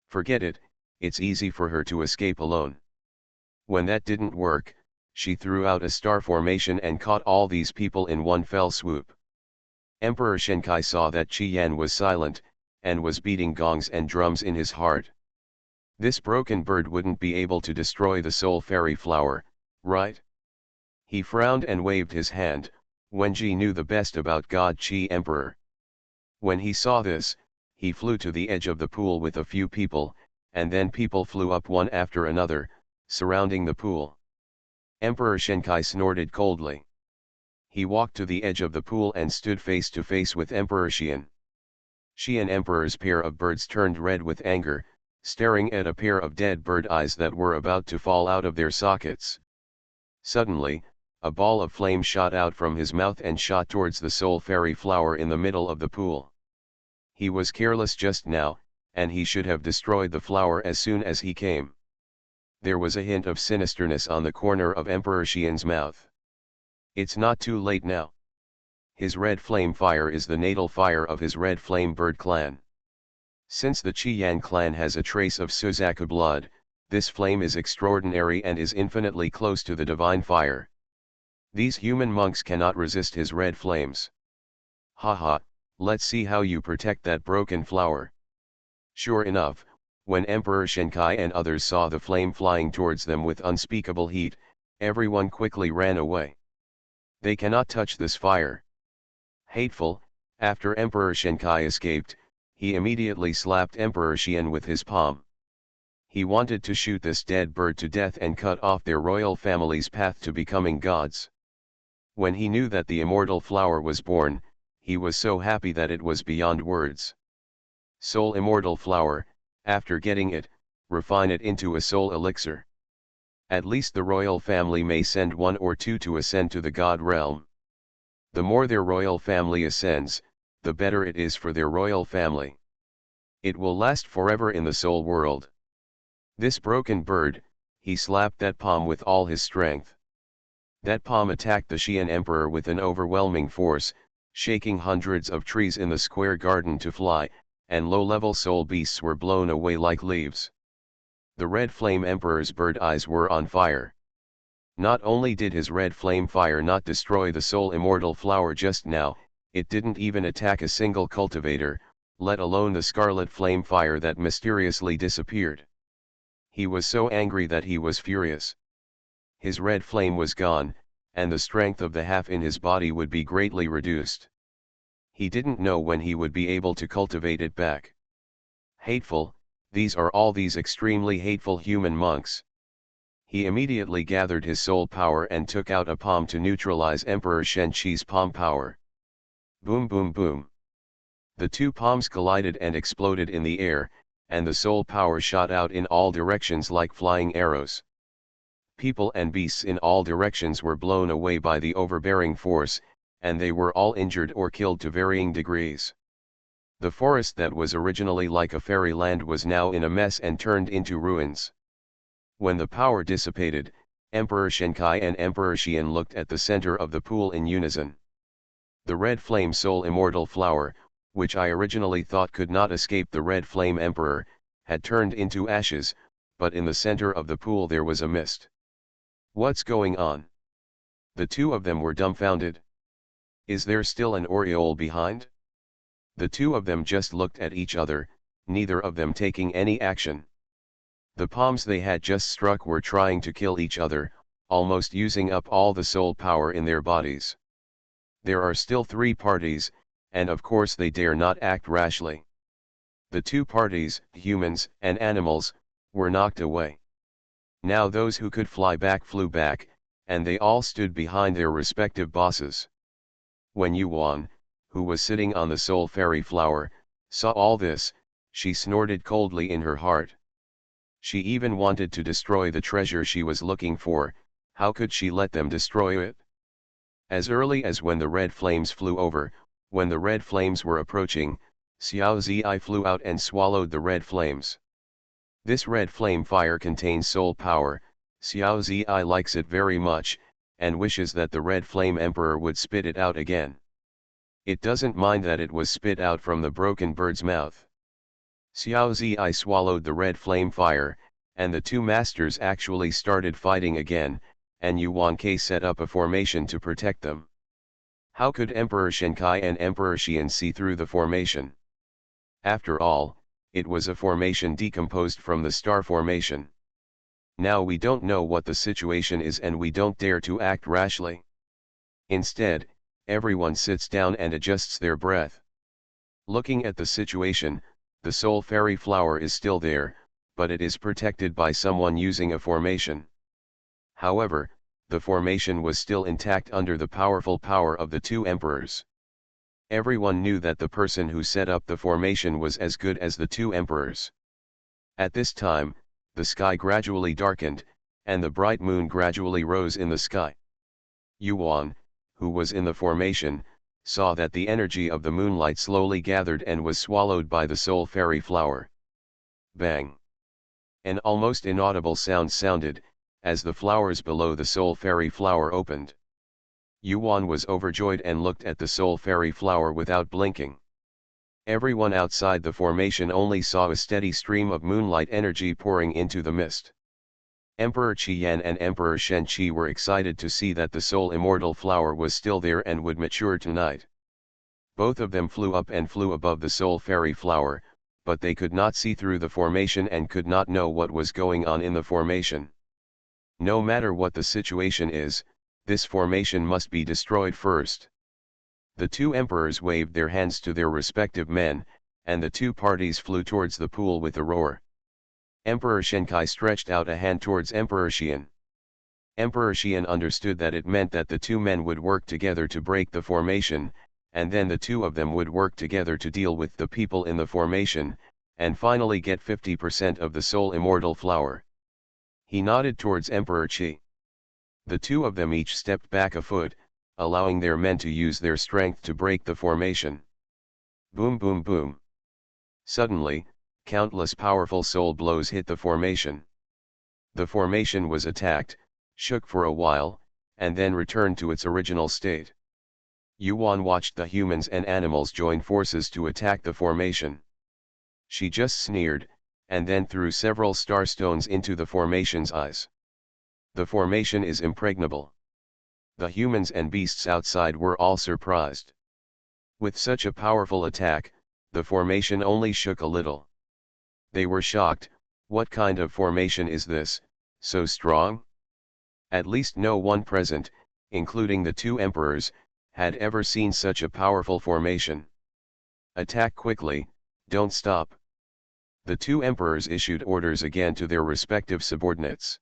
Forget it, it's easy for her to escape alone. When that didn't work, she threw out a star formation and caught all these people in one fell swoop. Emperor Shenkai saw that Qi Yan was silent, and was beating gongs and drums in his heart. This broken bird wouldn't be able to destroy the soul fairy flower, right? He frowned and waved his hand. Wenji knew the best about God Qi Emperor. When he saw this, he flew to the edge of the pool with a few people, and then people flew up one after another, surrounding the pool. Emperor Shenkai snorted coldly. He walked to the edge of the pool and stood face to face with Emperor Xian. Xian Emperor's pair of birds turned red with anger, staring at a pair of dead bird eyes that were about to fall out of their sockets. Suddenly, a ball of flame shot out from his mouth and shot towards the soul fairy flower in the middle of the pool. He was careless just now, and he should have destroyed the flower as soon as he came. There was a hint of sinisterness on the corner of Emperor Xian's mouth. It's not too late now. His red flame fire is the natal fire of his red flame bird clan. Since the Qiyan clan has a trace of Suzaku blood, this flame is extraordinary and is infinitely close to the divine fire. These human monks cannot resist his red flames. Haha, let's see how you protect that broken flower. Sure enough, when Emperor Shenkai and others saw the flame flying towards them with unspeakable heat, everyone quickly ran away. They cannot touch this fire. Hateful, after Emperor Shenkai escaped, he immediately slapped Emperor Xian with his palm. He wanted to shoot this dead bird to death and cut off their royal family's path to becoming gods. When he knew that the immortal flower was born, he was so happy that it was beyond words. Soul immortal flower, after getting it, refine it into a soul elixir. At least the royal family may send one or two to ascend to the god realm. The more their royal family ascends, the better it is for their royal family. It will last forever in the soul world. This broken bird, he slapped that palm with all his strength. That palm attacked the Xian emperor with an overwhelming force, shaking hundreds of trees in the square garden to fly, and low-level soul beasts were blown away like leaves. The red flame emperor's bird eyes were on fire. Not only did his red flame fire not destroy the soul immortal flower just now, it didn't even attack a single cultivator, let alone the scarlet flame fire that mysteriously disappeared. He was so angry that he was furious. His red flame was gone, and the strength of the half in his body would be greatly reduced. He didn't know when he would be able to cultivate it back. Hateful, these are all these extremely hateful human monks. He immediately gathered his soul power and took out a palm to neutralize Emperor Shenqi's palm power. Boom boom boom. The two palms collided and exploded in the air, and the soul power shot out in all directions like flying arrows. People and beasts in all directions were blown away by the overbearing force, and they were all injured or killed to varying degrees. The forest that was originally like a fairyland was now in a mess and turned into ruins. When the power dissipated, Emperor Shenkai and Emperor Xian looked at the center of the pool in unison. The red flame soul immortal flower, which I originally thought could not escape the red flame emperor, had turned into ashes, but in the center of the pool there was a mist. What's going on? The two of them were dumbfounded. Is there still an aureole behind? The two of them just looked at each other, neither of them taking any action. The palms they had just struck were trying to kill each other, almost using up all the soul power in their bodies. There are still three parties, and of course they dare not act rashly. The two parties, humans and animals, were knocked away. Now those who could fly back flew back, and they all stood behind their respective bosses. When Yuan, who was sitting on the soul fairy flower, saw all this, she snorted coldly in her heart. She even wanted to destroy the treasure she was looking for. How could she let them destroy it? As early as when the red flames flew over, when the red flames were approaching, Xiao Zi flew out and swallowed the red flames. This red flame fire contains soul power, Xiao Zi likes it very much, and wishes that the red flame emperor would spit it out again. It doesn't mind that it was spit out from the broken bird's mouth. Xiao Zi swallowed the red flame fire, and the two masters actually started fighting again, and Yuan Ke set up a formation to protect them. How could Emperor Shenkai and Emperor Xian see through the formation? After all, it was a formation decomposed from the star formation. Now we don't know what the situation is and we don't dare to act rashly. Instead, everyone sits down and adjusts their breath. Looking at the situation, the soul fairy flower is still there, but it is protected by someone using a formation. However, the formation was still intact under the powerful power of the two emperors. Everyone knew that the person who set up the formation was as good as the two emperors. At this time, the sky gradually darkened, and the bright moon gradually rose in the sky. Yuan, who was in the formation, saw that the energy of the moonlight slowly gathered and was swallowed by the soul fairy flower. Bang! An almost inaudible sound sounded, as the flowers below the soul fairy flower opened. Yuan was overjoyed and looked at the soul fairy flower without blinking. Everyone outside the formation only saw a steady stream of moonlight energy pouring into the mist. Emperor Qian and Emperor Shen Qi were excited to see that the soul immortal flower was still there and would mature tonight. Both of them flew up and flew above the soul fairy flower, but they could not see through the formation and could not know what was going on in the formation. No matter what the situation is, this formation must be destroyed first. The two emperors waved their hands to their respective men, and the two parties flew towards the pool with a roar. Emperor Shenkai stretched out a hand towards Emperor Xian. Emperor Xian understood that it meant that the two men would work together to break the formation, and then the two of them would work together to deal with the people in the formation, and finally get 50% of the soul immortal flower. He nodded towards Emperor Qi. The two of them each stepped back a foot, allowing their men to use their strength to break the formation. Boom boom boom. Suddenly, countless powerful soul blows hit the formation. The formation was attacked, shook for a while, and then returned to its original state. Yuan watched the humans and animals join forces to attack the formation. She just sneered, and then threw several star stones into the formation's eyes. The formation is impregnable. The humans and beasts outside were all surprised. With such a powerful attack, the formation only shook a little. They were shocked. What kind of formation is this, so strong? At least no one present, including the two emperors, had ever seen such a powerful formation. Attack quickly, don't stop. The two emperors issued orders again to their respective subordinates.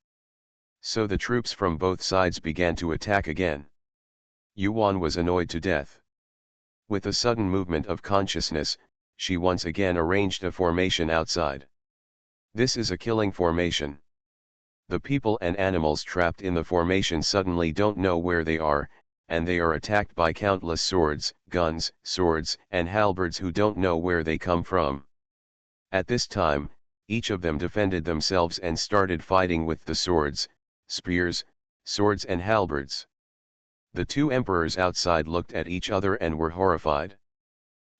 So the troops from both sides began to attack again. Yuan was annoyed to death. With a sudden movement of consciousness, she once again arranged a formation outside. This is a killing formation. The people and animals trapped in the formation suddenly don't know where they are, and they are attacked by countless swords, guns, swords, and halberds who don't know where they come from. At this time, each of them defended themselves and started fighting with the swords, spears, swords and halberds. The two emperors outside looked at each other and were horrified.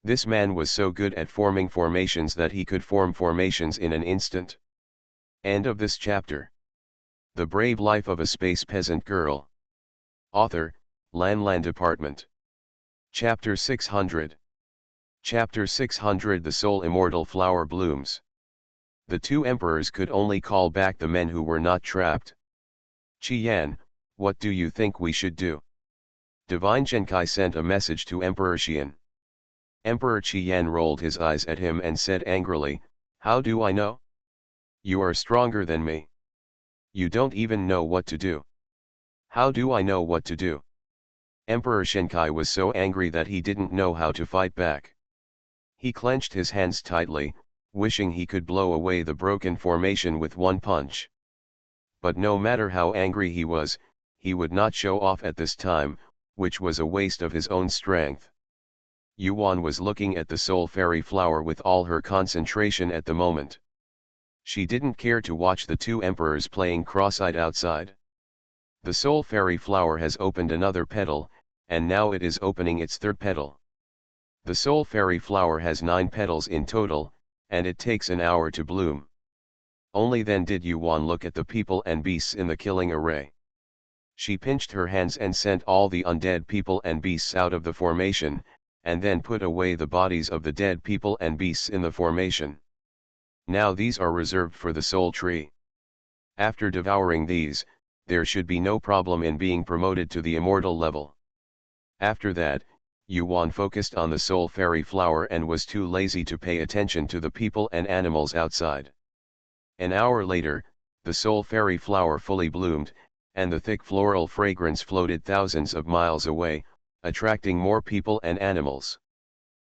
This man was so good at forming formations that he could form formations in an instant. End of this chapter. The Brave Life of a Space Peasant Girl. Author, Lan Department. Chapter 600. Chapter 600 The Soul Immortal Flower Blooms. The two emperors could only call back the men who were not trapped. Qian, what do you think we should do? Divine Genkai sent a message to Emperor Xian. Emperor Qian rolled his eyes at him and said angrily, how do I know? You are stronger than me. You don't even know what to do. How do I know what to do? Emperor Shenkai was so angry that he didn't know how to fight back. He clenched his hands tightly, wishing he could blow away the broken formation with one punch. But no matter how angry he would not show off at this time, which was a waste of his own strength. Yuan was looking at the soul fairy flower with all her concentration at the moment. She didn't care to watch the two emperors playing cross-eyed outside. The soul fairy flower has opened another petal, and now it is opening its third petal. The soul fairy flower has 9 petals in total, and it takes an hour to bloom. Only then did Yuan look at the people and beasts in the killing array. She pinched her hands and sent all the undead people and beasts out of the formation, and then put away the bodies of the dead people and beasts in the formation. Now these are reserved for the soul tree. After devouring these, there should be no problem in being promoted to the immortal level. After that, Yuan focused on the soul fairy flower and was too lazy to pay attention to the people and animals outside. An hour later, the soul fairy flower fully bloomed, and the thick floral fragrance floated thousands of miles away, attracting more people and animals.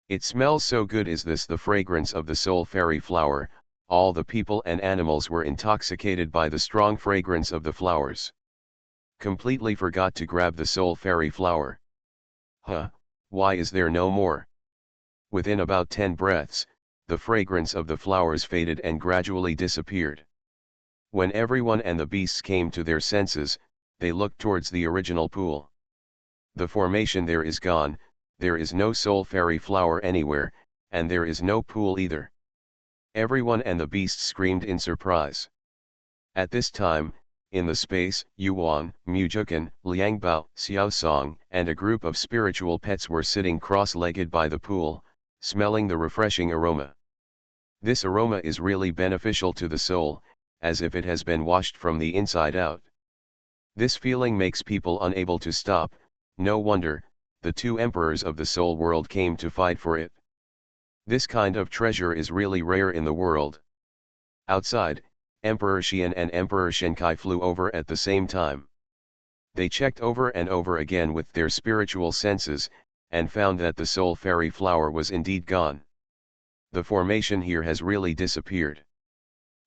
It smells so good. Is this the fragrance of the soul fairy flower? All the people and animals were intoxicated by the strong fragrance of the flowers. Completely forgot to grab the soul fairy flower. Huh, why is there no more? Within about 10 breaths, the fragrance of the flowers faded and gradually disappeared. When everyone and the beasts came to their senses, they looked towards the original pool. The formation there is gone, there is no soul fairy flower anywhere, and there is no pool either. Everyone and the beasts screamed in surprise. At this time, in the space, Yuan, Mujukan, Liangbao, Xiaosong, and a group of spiritual pets were sitting cross-legged by the pool, smelling the refreshing aroma. This aroma is really beneficial to the soul, as if it has been washed from the inside out. This feeling makes people unable to stop. No wonder, the two emperors of the soul world came to fight for it. This kind of treasure is really rare in the world. Outside, Emperor Xian and Emperor Shenkai flew over at the same time. They checked over and over again with their spiritual senses, and found that the soul fairy flower was indeed gone. The formation here has really disappeared.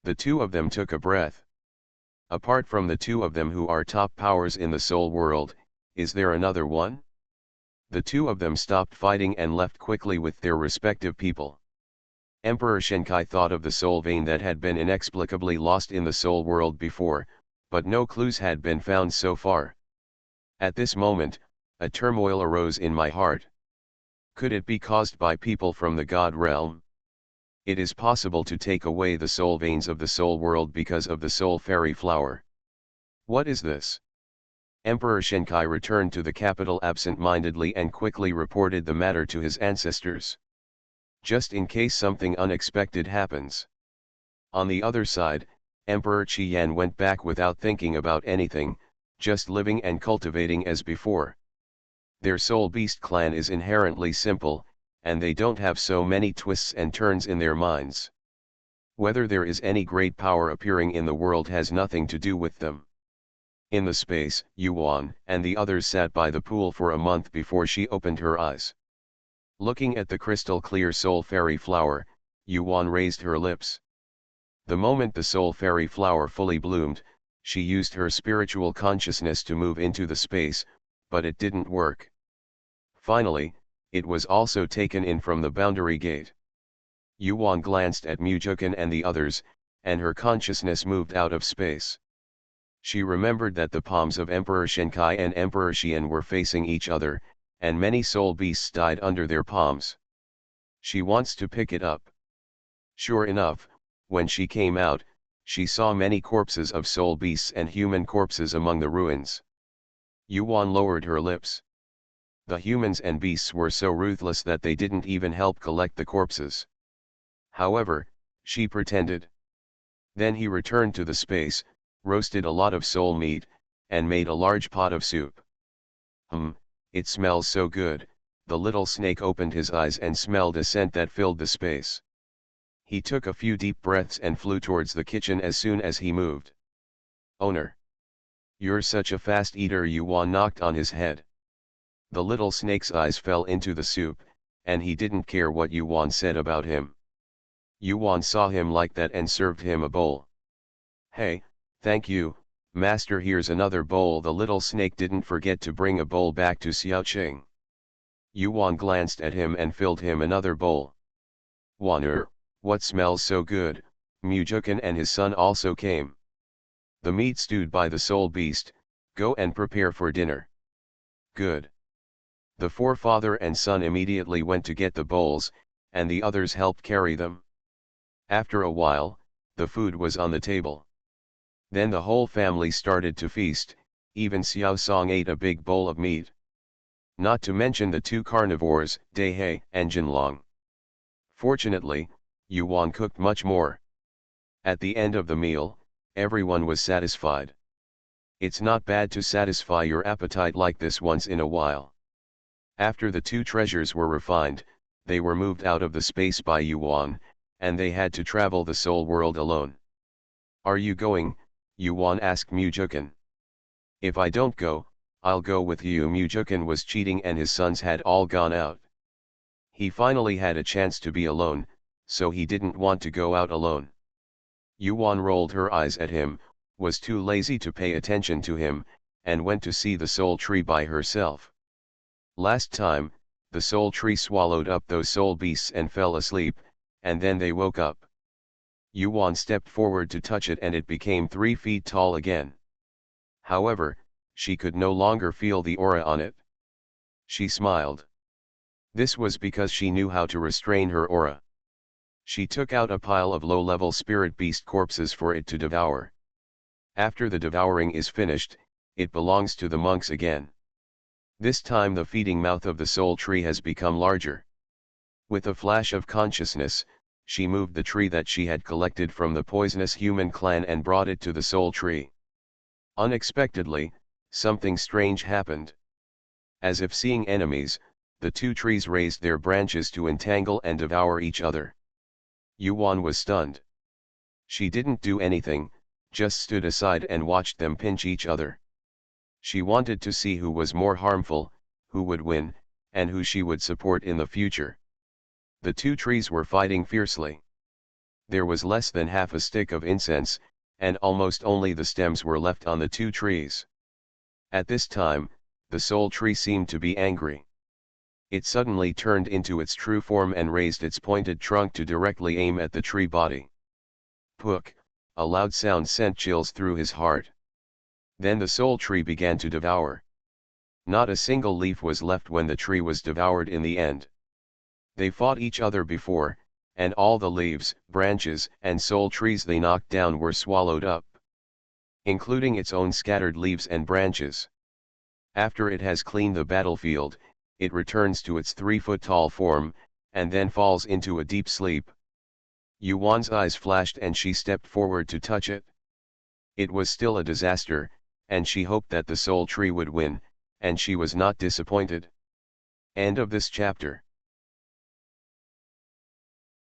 The two of them took a breath. Apart from the two of them who are top powers in the soul world, is there another one? The two of them stopped fighting and left quickly with their respective people. Emperor Shenkai thought of the soul vein that had been inexplicably lost in the soul world before, but no clues had been found so far. At this moment, a turmoil arose in my heart. Could it be caused by people from the God realm? It is possible to take away the soul veins of the soul world because of the soul fairy flower. What is this? Emperor Shenkai returned to the capital absent-mindedly and quickly reported the matter to his ancestors. Just in case something unexpected happens. On the other side, Emperor Qian went back without thinking about anything, just living and cultivating as before. Their soul beast clan is inherently simple, and they don't have so many twists and turns in their minds. Whether there is any great power appearing in the world has nothing to do with them. In the space, Yuan and the others sat by the pool for a month before she opened her eyes. Looking at the crystal clear soul fairy flower, Yuan raised her lips. The moment the soul fairy flower fully bloomed, she used her spiritual consciousness to move into the space, but it didn't work. Finally, it was also taken in from the boundary gate. Yuan glanced at Mujukan and the others, and her consciousness moved out of space. She remembered that the palms of Emperor Shenkai and Emperor Xian were facing each other, and many soul beasts died under their palms. She wants to pick it up. Sure enough, when she came out, she saw many corpses of soul beasts and human corpses among the ruins. Yuan lowered her lips. The humans and beasts were so ruthless that they didn't even help collect the corpses. However, she pretended. Then he returned to the space, roasted a lot of soul meat, and made a large pot of soup. It smells so good. The little snake opened his eyes and smelled a scent that filled the space. He took a few deep breaths and flew towards the kitchen as soon as he moved. Owner! You're such a fast eater, Yuan knocked on his head. The little snake's eyes fell into the soup, and he didn't care what Yuan said about him. Yuan saw him like that and served him a bowl. Hey, thank you, master, here's another bowl. The little snake didn't forget to bring a bowl back to Xiaoqing. Yuan glanced at him and filled him another bowl. Waner, what smells so good? Mujukin and his son also came. The meat stewed by the soul beast, go and prepare for dinner. Good. The forefather and son immediately went to get the bowls, and the others helped carry them. After a while, the food was on the table. Then the whole family started to feast, even Xiao Song ate a big bowl of meat. Not to mention the two carnivores, Dehei and Jinlong. Fortunately, Yuan cooked much more. At the end of the meal, everyone was satisfied. It's not bad to satisfy your appetite like this once in a while. After the two treasures were refined, they were moved out of the space by Yuan, and they had to travel the soul world alone. Are you going? Yuan asked Mujukin. If I don't go, I'll go with you. Mujukin was cheating and his sons had all gone out. He finally had a chance to be alone, so he didn't want to go out alone. Yuan rolled her eyes at him, was too lazy to pay attention to him, and went to see the soul tree by herself. Last time, the soul tree swallowed up those soul beasts and fell asleep, and then they woke up. Yuan stepped forward to touch it and it became 3 feet tall again. However, she could no longer feel the aura on it. She smiled. This was because she knew how to restrain her aura. She took out a pile of low-level spirit beast corpses for it to devour. After the devouring is finished, it belongs to the monks again. This time the feeding mouth of the soul tree has become larger. With a flash of consciousness, she moved the tree that she had collected from the poisonous human clan and brought it to the soul tree. Unexpectedly, something strange happened. As if seeing enemies, the two trees raised their branches to entangle and devour each other. Yuan was stunned. She didn't do anything, just stood aside and watched them pinch each other. She wanted to see who was more harmful, who would win, and who she would support in the future. The two trees were fighting fiercely. There was less than half a stick of incense, and almost only the stems were left on the two trees. At this time, the soul tree seemed to be angry. It suddenly turned into its true form and raised its pointed trunk to directly aim at the tree body. Pook! A loud sound sent chills through his heart. Then the soul tree began to devour. Not a single leaf was left when the tree was devoured in the end. They fought each other before, and all the leaves, branches, and soul trees they knocked down were swallowed up, including its own scattered leaves and branches. After it has cleaned the battlefield, it returns to its 3-foot-tall form, and then falls into a deep sleep. Yuan's eyes flashed and she stepped forward to touch it. It was still a disaster, and she hoped that the soul tree would win, and she was not disappointed. End of this chapter.